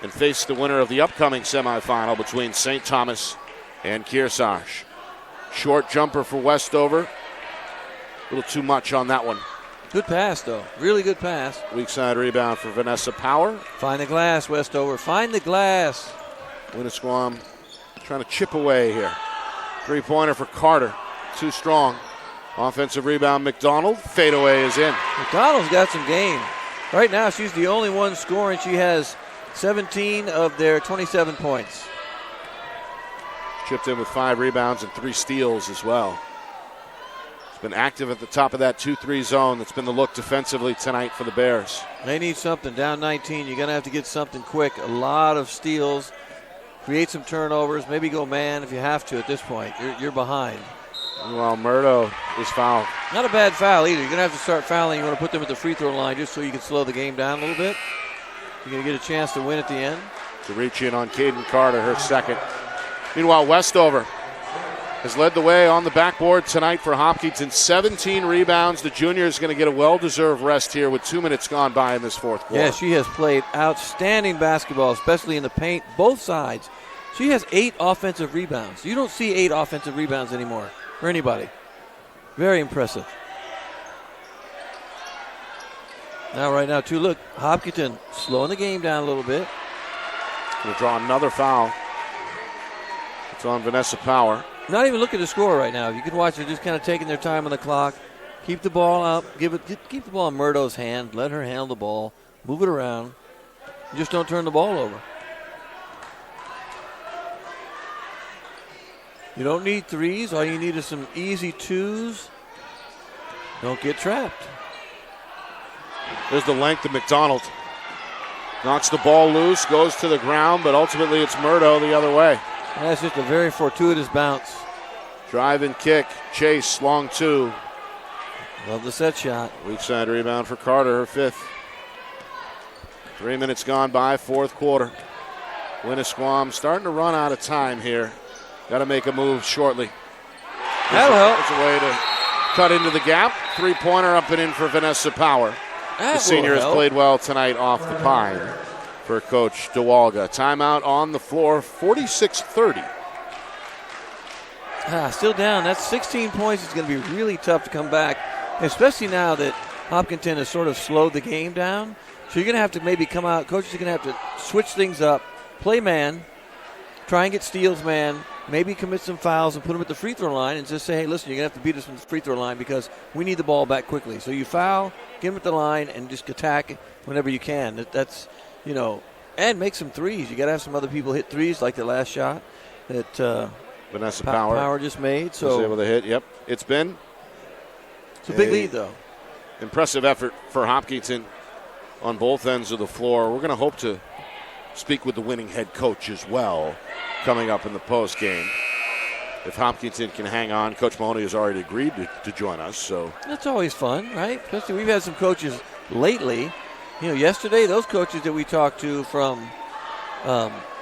and face the winner of the upcoming semifinal between St. Thomas and Kearsarge. Short jumper for Westover. A little too much on that one. Good pass, though. Really good pass. Weak side rebound for Vanessa Power. Find the glass, Westover. Find the glass. Winnisquam trying to chip away here. Three-pointer for Carter. Too strong. Offensive rebound, McDonald. Fadeaway is in. McDonald's got some game. Right now, she's the only one scoring. She has 17 of their 27 points. Chipped in with 5 rebounds and 3 steals as well. It's been active at the top of that 2-3 zone. That's been the look defensively tonight for the Bears. They need something. Down 19, you're going to have to get something quick. A lot of steals. Create some turnovers. Maybe go man if you have to at this point. You're behind. Meanwhile, Murdo is fouled. Not a bad foul either. You're going to have to start fouling. You want to put them at the free throw line just so you can slow the game down a little bit. You're going to get a chance to win at the end. To reach in on Caden Carter, her second. Meanwhile, Westover has led the way on the backboard tonight for Hopkinton. 17 rebounds. The junior is going to get a well-deserved rest here with 2 minutes gone by in this fourth quarter. Yeah, she has played outstanding basketball, especially in the paint, both sides. She has 8 offensive rebounds. You don't see 8 offensive rebounds anymore for anybody. Very impressive. Right now, too, look, Hopkinton slowing the game down a little bit. Going to draw another foul. It's on Vanessa Power. Not even looking to score right now. You can watch, they're just kind of taking their time on the clock. Keep the ball up. Keep the ball in Murdo's hand. Let her handle the ball. Move it around. Just don't turn the ball over. You don't need threes. All you need is some easy 2s. Don't get trapped. There's the length of McDonald. Knocks the ball loose, goes to the ground, but ultimately it's Murdo the other way. That's just a very fortuitous bounce. Drive and kick. Chase, long 2. Love the set shot. Weak side rebound for Carter, her 5th. 3 minutes gone by, fourth quarter. Winnisquam starting to run out of time here Got to make a move shortly. That'll help. It's a way to cut into the gap. Three-pointer up and in for Vanessa Power. The senior has played well tonight off the pine for Coach DeWalga. Timeout on the floor, 46-30. Still down. That's 16 points. It's going to be really tough to come back, especially now that Hopkinton has sort of slowed the game down. So you're going to have to maybe come out. Coaches are going to have to switch things up, play man, try and get steals man, maybe commit some fouls and put them at the free throw line and just say, hey, listen, you're going to have to beat us from the free throw line because we need the ball back quickly. So you foul, get them at the line, and just attack whenever you can. That's, and make some threes. You got to have some other people hit threes like the last shot that Vanessa Power just made. So was able to hit. Yep, it's a big lead, though. Impressive effort for Hopkinton on both ends of the floor. We're going to hope to speak with the winning head coach as well coming up in the post game. If Hopkinton can hang on, Coach Mahoney has already agreed to join us. So that's always fun, right? Especially we've had some coaches lately. Yesterday those coaches that we talked to from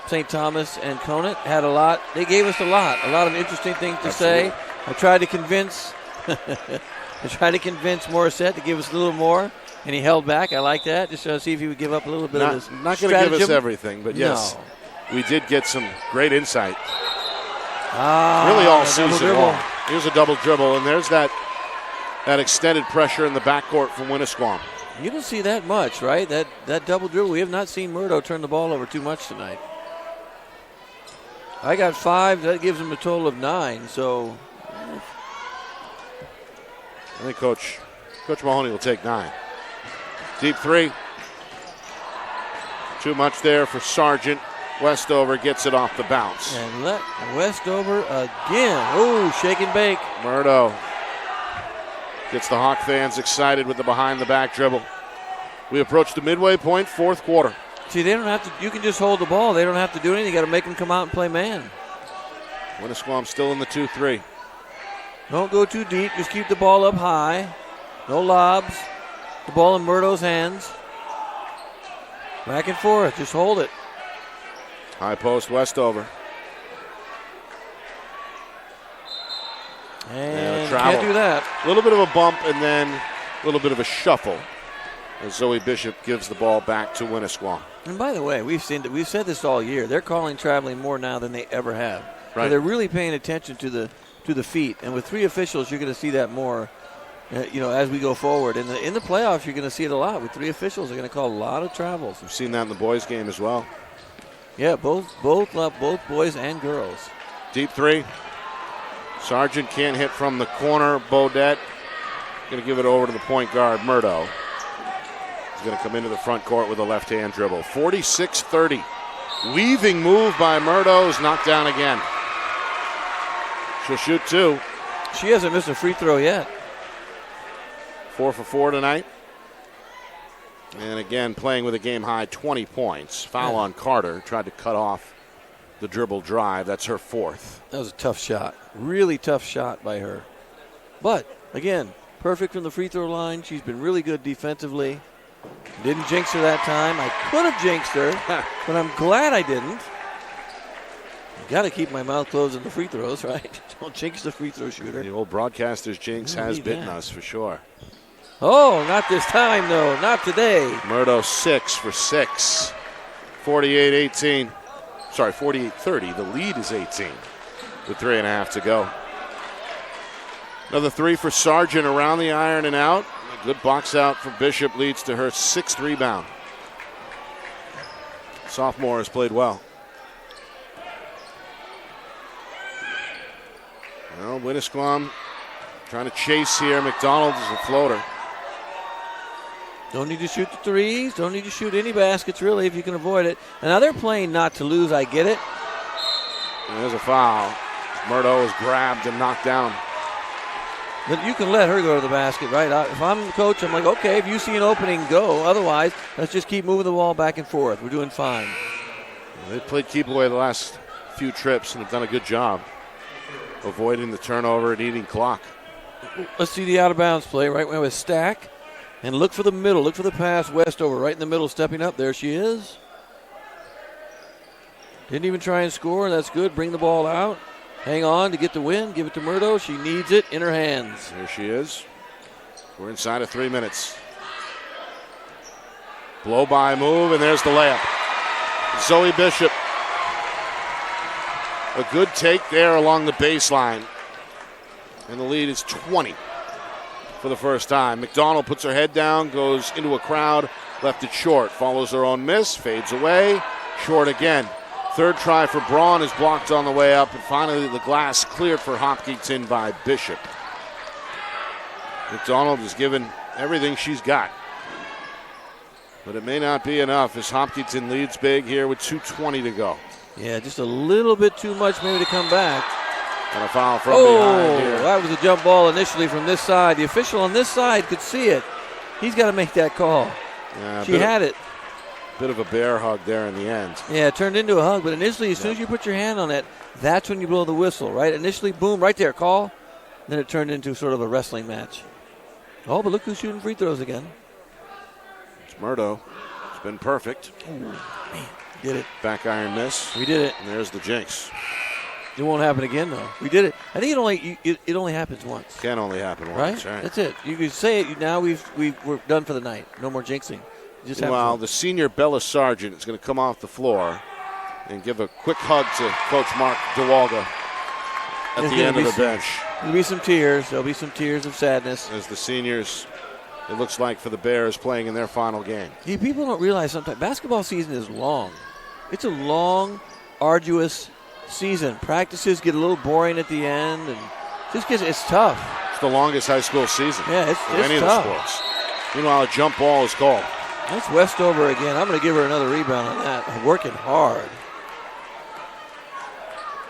St. Thomas and Conant had a lot. They gave us a lot of interesting things to say. I tried to convince Morissette to give us a little more, and he held back. I like that, just to see if he would give up a little bit of his not going to give us everything, but yes, we did get some great insight. Really all season long. Here's a double dribble, and there's that extended pressure in the backcourt from Winnisquam. You don't see that much, right? That double dribble. We have not seen Murdo turn the ball over too much tonight. I got 5. That gives him a total of 9. So I think Coach Mahoney will take 9. Deep three. Too much there for Sargent. Westover gets it off the bounce. And let Westover again. Oh, shake and bake. Murdo gets the Hawk fans excited with the behind-the-back dribble. We approach the midway point, fourth quarter. See, they don't have to. You can just hold the ball. They don't have to do anything. You got to make them come out and play man. Winnisquam still in the 2-3. Don't go too deep. Just keep the ball up high. No lobs. The ball in Murdo's hands. Back and forth. Just hold it. High post, Westover. And can't do that. A little bit of a bump and then a little bit of a shuffle as Zoe Bishop gives the ball back to Winnisquam. And by the way, we've said this all year. They're calling traveling more now than they ever have. Right. So they're really paying attention to the feet. And with 3 officials, you're going to see that more. As we go forward. In the playoffs, you're going to see it a lot. With 3 officials, they're going to call a lot of travels. We've seen that in the boys' game as well. Yeah, both boys and girls. Deep three. Sargent can't hit from the corner. Bodette going to give it over to the point guard, Murdo. He's going to come into the front court with a left-hand dribble. 46-30. Weaving move by Murdo is knocked down again. She'll shoot 2. She hasn't missed a free throw yet. 4 for 4 tonight. And again, playing with a game-high 20 points. Foul on Carter. Tried to cut off the dribble drive. That's her 4th. That was a tough shot. Really tough shot by her. But, again, perfect from the free throw line. She's been really good defensively. Didn't jinx her that time. I could have jinxed her, but I'm glad I didn't. Got to keep my mouth closed on the free throws, right? Don't jinx the free throw shooter. The old broadcaster's jinx has bitten us for sure. Oh, not this time, though. Not today. Murdo 6 for 6. 48-18. Sorry, 48-30. The lead is 18 with 3.5 to go. Another 3 for Sargent around the iron and out. A good box out for Bishop leads to her 6th rebound. Sophomore has played well. Well, Winnisquam trying to chase here. McDonald is a floater. Don't need to shoot the threes. Don't need to shoot any baskets, really, if you can avoid it. And now they're playing not to lose. I get it. And there's a foul. Murdo is grabbed and knocked down. But you can let her go to the basket, right? If I'm the coach, I'm like, okay, if you see an opening, go. Otherwise, let's just keep moving the ball back and forth. We're doing fine. They've played keep away the last few trips and have done a good job avoiding the turnover and eating clock. Let's see the out-of-bounds play, right? We have a stack. And look for the middle. Look for the pass. Westover right in the middle, stepping up. There she is. Didn't even try and score. That's good. Bring the ball out. hang on to get the win. Give it to Murdo. She needs it in her hands. There she is. We're inside of 3 minutes. Blow by move, and there's the layup. Zoe Bishop. A good take there along the baseline. And the lead is 20 for the first time. McDonald puts her head down, goes into a crowd, left it short, follows her own miss, fades away, short again. Third try for Braun is blocked on the way up, and finally the glass cleared for Hopkinton by Bishop. McDonald has given everything she's got. But it may not be enough as Hopkinton leads big here with 2:20 to go. Yeah, just a little bit too much maybe to come back. And a foul from behind here. That was a jump ball initially from this side. The official on this side could see it. He's got to make that call. Yeah, she had it. Bit of a bear hug there in the end. Yeah, it turned into a hug, but initially, as soon as you put your hand on it, that's when you blow the whistle, right? Initially, boom, right there, call. Then it turned into sort of a wrestling match. Oh, but look who's shooting free throws again. It's Murdo. It's been perfect. Ooh, man, did it. Back iron miss. We did it. And there's the jinx. It won't happen again, though. We did it. I think it only happens once. Can only happen once, right? That's it. You can say it. Now we're done for the night. No more jinxing. Well, the senior Bella Sargent is going to come off the floor and give a quick hug to Coach Mark DeWalga at the end of the bench. There'll be some tears. There'll be some tears of sadness. As the seniors, it looks like for the Bears playing in their final game. Yeah, people don't realize sometimes basketball season is long. It's a long, arduous season. Practices get a little boring at the end, and just because it's tough. It's the longest high school season. Yeah, it's any tough. of the sports. Meanwhile, a jump ball is called. That's Westover again. I'm going to give her another rebound on that. Working hard.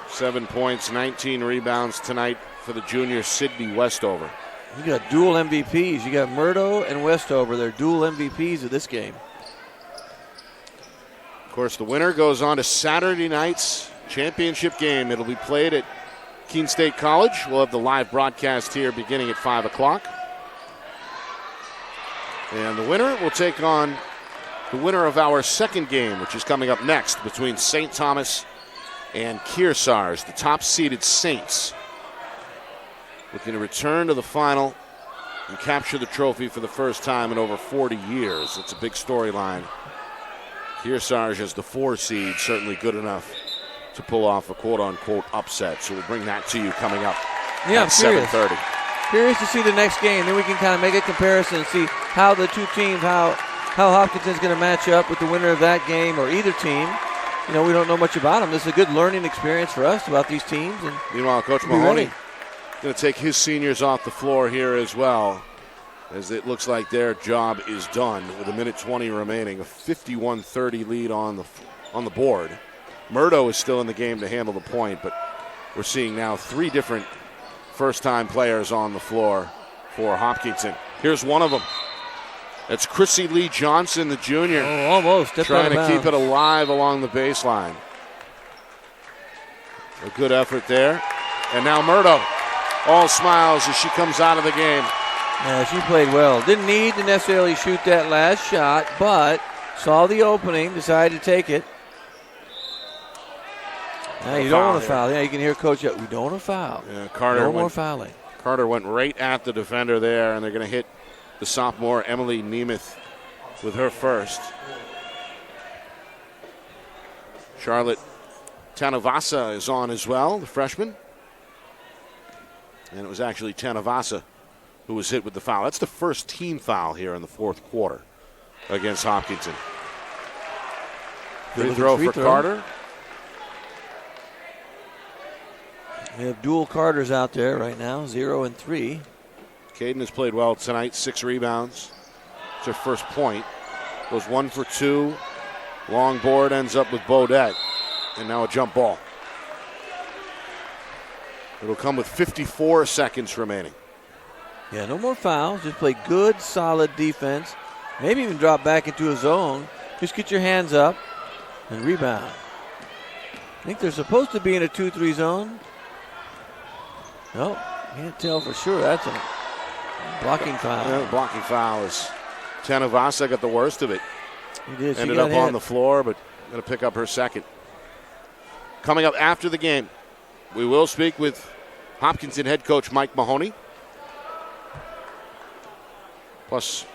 7 points, 19 rebounds tonight for the junior Sydney Westover. You got dual MVPs. You got Murdo and Westover. They're dual MVPs of this game. Of course, the winner goes on to Saturday night's championship game. It'll be played at Keene State College. We'll have the live broadcast here beginning at 5 o'clock. And the winner will take on the winner of our second game, which is coming up next between St. Thomas and Kearsarge, the top-seeded Saints, looking to return to the final and capture the trophy for the first time in over 40 years. It's a big storyline. Kearsarge as the 4 seed, certainly good enough to pull off a quote-unquote upset. So we'll bring that to you coming up at 7:30. Curious to see the next game. Then we can kind of make a comparison and see how the two teams, how Hopkinton's going to match up with the winner of that game or either team. You know, we don't know much about them. This is a good learning experience for us about these teams. And meanwhile, Coach Mahoney going to take his seniors off the floor here as well, as it looks like their job is done with 1:20 remaining. A 51-30 lead on the board. Murdo is still in the game to handle the point, but we're seeing now 3 different first-time players on the floor for Hopkinton. Here's one of them. That's Chrissy Lee Johnson, the junior. Oh, almost. Trying to keep it alive along the baseline. A good effort there. And now Murdo, all smiles as she comes out of the game. Yeah, she played well. Didn't need to necessarily shoot that last shot, but saw the opening, decided to take it. Now you don't want to foul. Yeah, you can hear Coach, we don't want to foul. Yeah, Carter no more fouling. Carter went right at the defender there, and they're going to hit the sophomore Emily Nemeth with her first. Charlotte Tanavasa is on as well, the freshman. And it was actually Tanavasa who was hit with the foul. That's the first team foul here in the fourth quarter against Hopkinton. Free throw for Carter. We have dual Carters out there right now, 0 and 3. Caden has played well tonight, 6 rebounds. It's her first point. Goes 1 for 2. Long board ends up with Bodette. And now a jump ball. It'll come with 54 seconds remaining. Yeah, no more fouls. Just play good, solid defense. Maybe even drop back into a zone. Just get your hands up and rebound. I think they're supposed to be in a 2-3 zone. No, can't tell for sure. That's a blocking foul. Yeah, blocking foul is Tanavasa got the worst of it. He did. Ended up on the floor, but going to pick up her second. Coming up after the game, We will speak with Hopkinton head coach Mike Mahoney. Plus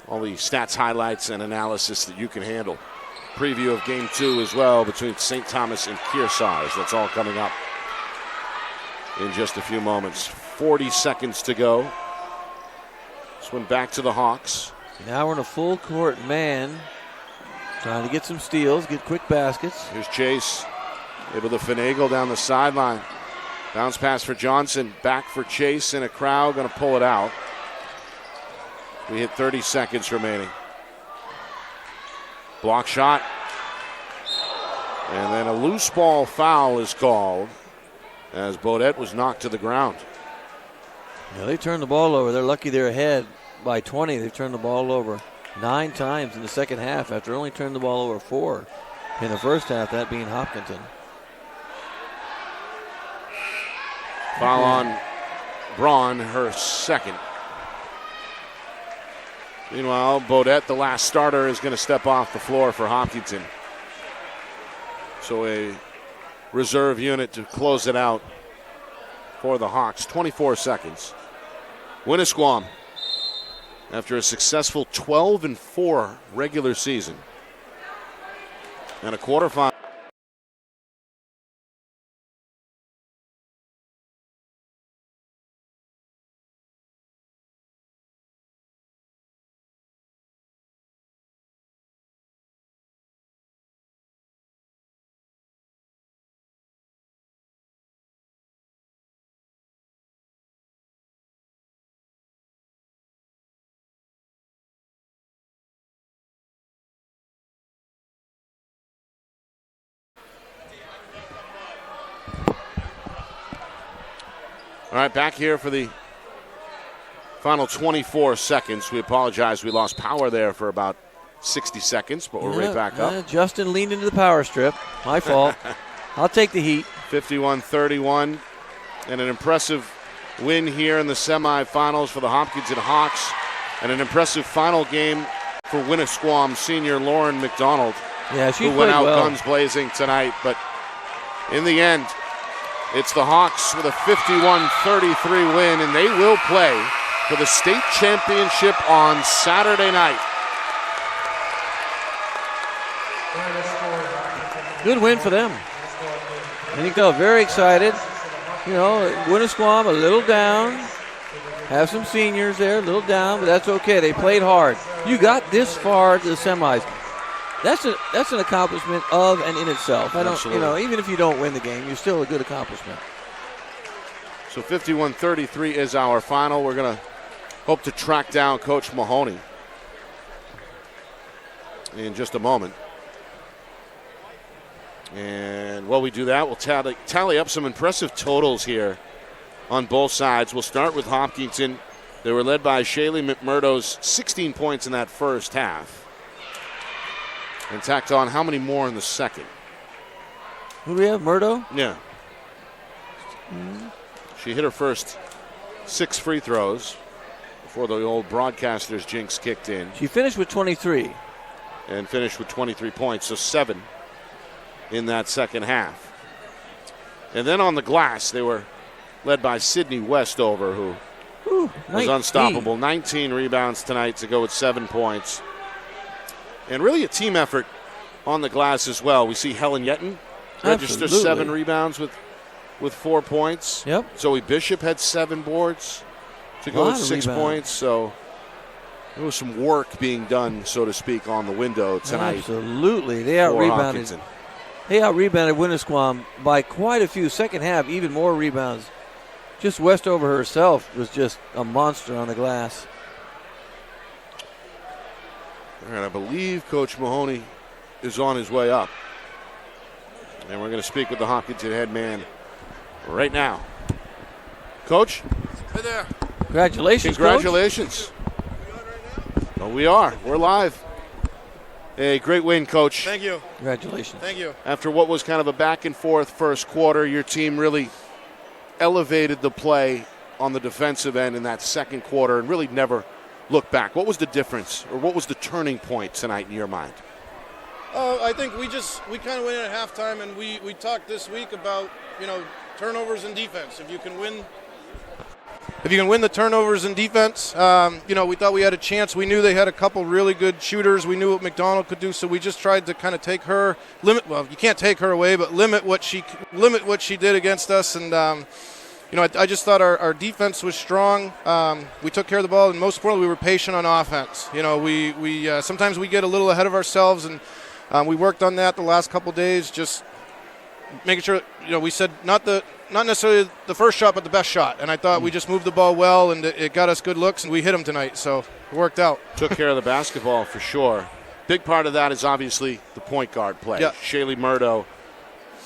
all the stats, highlights, and analysis that you can handle. Preview of Game 2 as well between St. Thomas and Kearsarge. That's all coming up in just a few moments. 40 seconds to go. This one back to the Hawks. Now we're in a full court man. Trying to get some steals, get quick baskets. Here's Chase, able to finagle down the sideline. Bounce pass for Johnson, back for Chase, and a crowd going to pull it out. We hit 30 seconds remaining. Block shot. And then a loose ball foul is called as Bodette was knocked to the ground. Yeah, they turned the ball over. They're lucky they're ahead by 20. They've turned the ball over 9 times in the second half after only turning the ball over 4 in the first half, that being Hopkinton. Foul on Braun, her second. Meanwhile, Bodette, the last starter, is going to step off the floor for Hopkinton. So a reserve unit to close it out for the Hawks. 24 seconds. Winnisquam, after a successful 12-4 regular season and a quarterfinal. All right, back here for the final 24 seconds. We apologize. We lost power there for about 60 seconds, but we're right back up. Justin leaned into the power strip. My fault. I'll take the heat. 51-31, and an impressive win here in the semifinals for the Hopkinton Hawks, and an impressive final game for Winnisquam senior Lauren McDonald, She who went out well. guns blazing tonight. But in the end, it's the Hawks with a 51-33 win, and they will play for the state championship on Saturday night. Good win for them. I think they're very excited. You know, Winnisquam a little down. Have some seniors there, a little down, but that's okay. They played hard. You got this far to the semis. That's an accomplishment of and in itself. Absolutely. Even if you don't win the game, you're still a good accomplishment. So 51-33 is our final. We're going to hope to track down Coach Mahoney in just a moment. And while we do that, we'll tally up some impressive totals here on both sides. We'll start with Hopkinton. They were led by Shaylee McMurdo's 16 points in that first half. And tacked on how many more in the second? Who do we have, Murdo? Yeah. She hit her first 6 free throws before the old broadcaster's jinx kicked in. She finished with 23. And finished with 23 points, so 7 in that second half. And then on the glass, they were led by Sydney Westover, who was unstoppable. 19 rebounds tonight to go with 7 points. And really a team effort on the glass as well. We see Helen Yetton register 7 rebounds with 4 points. Yep. Zoe Bishop had 7 boards to go with 6 points. So there was some work being done, so to speak, on the window tonight. Absolutely. They out-rebounded. They out-rebounded Winnisquam by quite a few. Second half, even more rebounds. Just Westover herself was just a monster on the glass. All right, I believe Coach Mahoney is on his way up. And we're going to speak with the Hopkinton head man right now. Coach? Hey there. Congratulations, Congratulations. Coach. Oh, we are. We're live. Hey, great win, Coach. Thank you. Congratulations. Thank you. After what was kind of a back-and-forth first quarter, your team really elevated the play on the defensive end in that second quarter and really never looked back. What was the difference, or what was the turning point tonight in your mind? I think we kind of went in at halftime, and we talked this week about, turnovers and defense. If you can win the turnovers and defense, we thought we had a chance. We knew they had a couple really good shooters. We knew what McDonald could do, so we just tried to kind of take her limit. Well, you can't take her away, but limit what she did against us. And I just thought our defense was strong. We took care of the ball, and most importantly, we were patient on offense. We sometimes we get a little ahead of ourselves, and we worked on that the last couple days, just making sure, we said not necessarily the first shot, but the best shot. And I thought we just moved the ball well, and it got us good looks, and we hit them tonight, so it worked out. Took care of the basketball for sure. Big part of that is obviously the point guard play. Yeah. Shaylee Murdo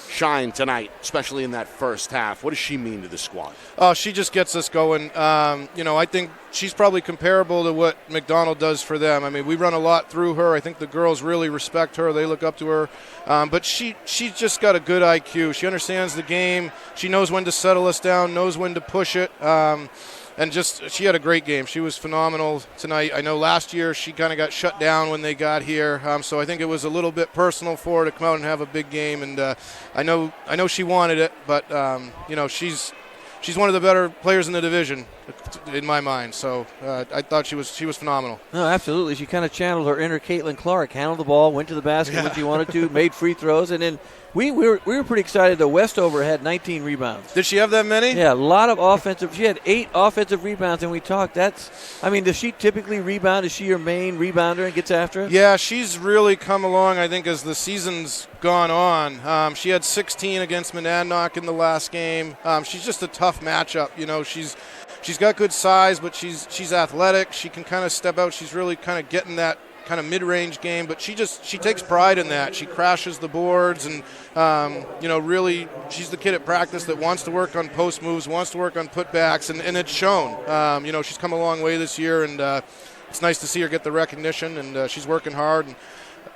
shined tonight, especially in that first half. What does she mean to the squad? Oh, she just gets us going. I think she's probably comparable to what McDonald does for them. I mean, we run a lot through her. I think the girls really respect her. They look up to her. But she's just got a good IQ. She understands the game. She knows when to settle us down, knows when to push it. And she had a great game. She was phenomenal tonight. I know last year she kind of got shut down when they got here, so I think it was a little bit personal for her to come out and have a big game. And I know she wanted it, but she's one of the better players in the division in my mind. So I thought she was phenomenal. No, absolutely. She kind of channeled her inner Caitlin Clark, handled the ball, went to the basket when she wanted to, made free throws, and then we were pretty excited that Westover had 19 rebounds. Did she have that many? Yeah, a lot of offensive. She had 8 offensive rebounds, and we talked. Does she typically rebound? Is she your main rebounder and gets after it? Yeah, she's really come along, I think, as the season's gone on. She had 16 against Monadnock in the last game. She's just a tough matchup. She's got good size, but she's athletic. She can kind of step out. She's really kind of getting that kind of mid-range game, but she takes pride in that. She crashes the boards, and really she's the kid at practice that wants to work on post moves, wants to work on putbacks, and it's shown. She's come a long way this year, and it's nice to see her get the recognition, and she's working hard. And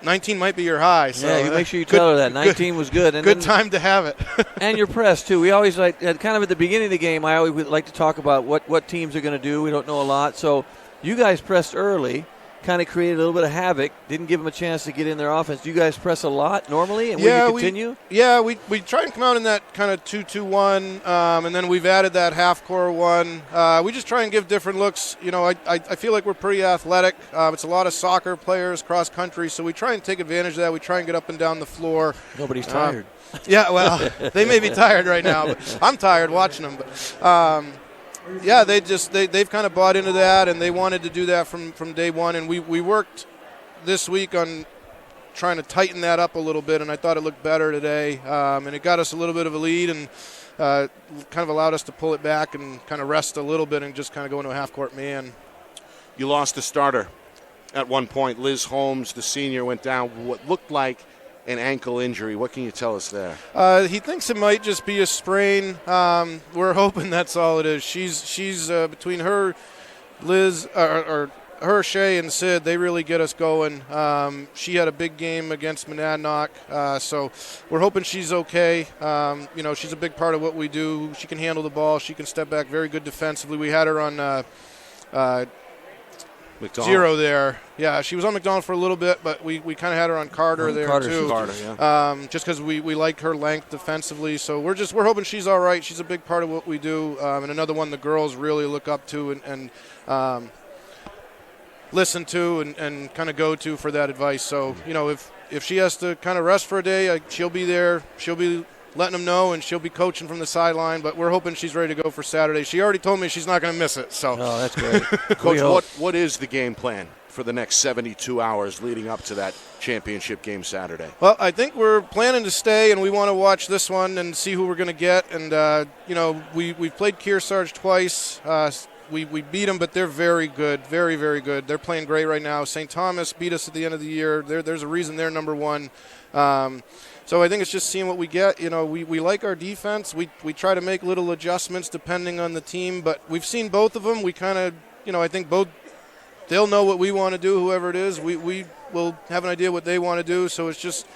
19 might be your high. So yeah, you make sure you tell her that 19 was good. And good time to have it. And your press too. We always kind of at the beginning of the game, I always would like to talk about what teams are going to do. We don't know a lot, so you guys pressed early. Kind of created a little bit of havoc. Didn't give them a chance to get in their offense. Do you guys press a lot normally, and will you continue? We try and come out in that kind of 2-2-1, and then we've added that half-court one. We just try and give different looks. I feel like we're pretty athletic. It's a lot of soccer players, cross-country, so we try and take advantage of that. We try and get up and down the floor. Nobody's tired. Yeah, well, they may be tired right now, but I'm tired watching them. But they've kind of bought into that, and they wanted to do that from day one. And we worked this week on trying to tighten that up a little bit, and I thought it looked better today. And it got us a little bit of a lead, and kind of allowed us to pull it back and kind of rest a little bit and just kind of go into a half-court man. You lost a starter at one point. Liz Holmes, the senior, went down what looked like an ankle injury. What can you tell us there? He thinks it might just be a sprain. We're hoping that's all it is. She's between her, Liz, or her, Shay, and Sid, they really get us going. She had a big game against Monadnock, so we're hoping she's okay. She's a big part of what we do. She can handle the ball. She can step back. Very good defensively. We had her on McDonald. Zero there. Yeah, she was on McDonald for a little bit, but we kind of had her on Carter there too. Carter, yeah. Just because we like her length defensively, so we're hoping she's all right. She's a big part of what we do, and another one the girls really look up to and listen to and kind of go to for that advice. So if she has to kind of rest for a day, she'll be there. She'll be letting them know, and she'll be coaching from the sideline, but we're hoping she's ready to go for Saturday. She already told me she's not going to miss it. So. Oh, that's great. Coach, what is the game plan for the next 72 hours leading up to that championship game Saturday? Well, I think we're planning to stay, and we want to watch this one and see who we're going to get. And, we've played Kearsarge twice. We beat them, but they're very good, very, very good. They're playing great right now. St. Thomas beat us at the end of the year. There's a reason they're number one. So I think it's just seeing what we get. We like our defense. We try to make little adjustments depending on the team, but we've seen both of them. We kind of, I think both, they'll know what we want to do, whoever it is. We will have an idea what they want to do. So it's just,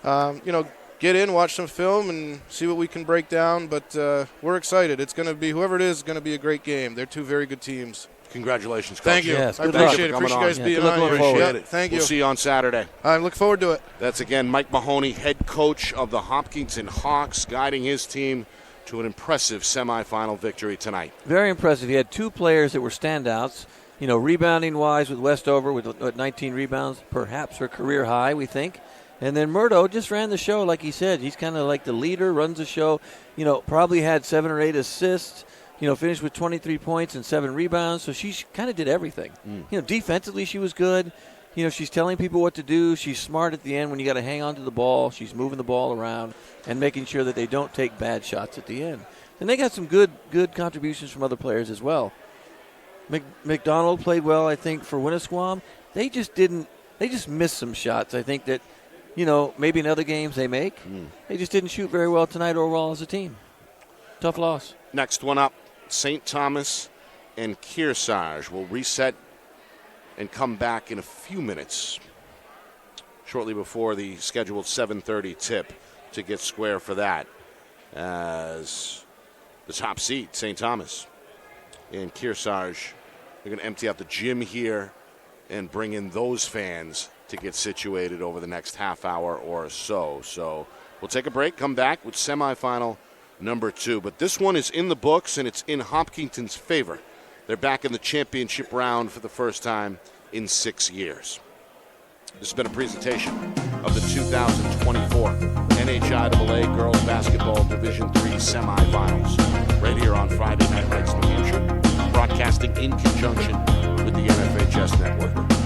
get in, watch some film, and see what we can break down. But we're excited. It's going to be, whoever it is going to be a great game. They're two very good teams. Congratulations, Coach. Thank you. Yes, I good appreciate luck. it. Appreciate you guys Yeah, being good luck on going here. forward. Appreciate it. Thank you. We'll see you on Saturday. I look forward to it. That's, again, Mike Mahoney, head coach of the Hopkinton Hawks, guiding his team to an impressive semifinal victory tonight. Very impressive. He had 2 players that were standouts. Rebounding-wise with Westover with 19 rebounds, perhaps her career high, we think. And then Murdo just ran the show, like he said. He's kind of like the leader, runs the show. Probably had 7 or 8 assists. Finished with 23 points and 7 rebounds. So she kind of did everything. Defensively she was good. She's telling people what to do. She's smart at the end when you got to hang on to the ball. She's moving the ball around and making sure that they don't take bad shots at the end. And they got some good contributions from other players as well. McDonald played well, I think, for Winnisquam. They just missed some shots. I think that, maybe in other games they make. They just didn't shoot very well tonight overall as a team. Tough loss. Next one up, St. Thomas and Kearsarge will reset and come back in a few minutes, shortly before the scheduled 7:30 tip, to get square for that, as the top seed, St. Thomas and Kearsarge. They're going to empty out the gym here and bring in those fans to get situated over the next half hour or so. So we'll take a break, come back with semifinal number 2. But this one is in the books, and it's in Hopkinton's favor. They're back in the championship round for the first time in 6 years. This has been a presentation of the 2024 NHIAA Girls Basketball Division III semifinals, right here on Friday Night Lights New Hampshire, broadcasting in conjunction with the NFHS Network.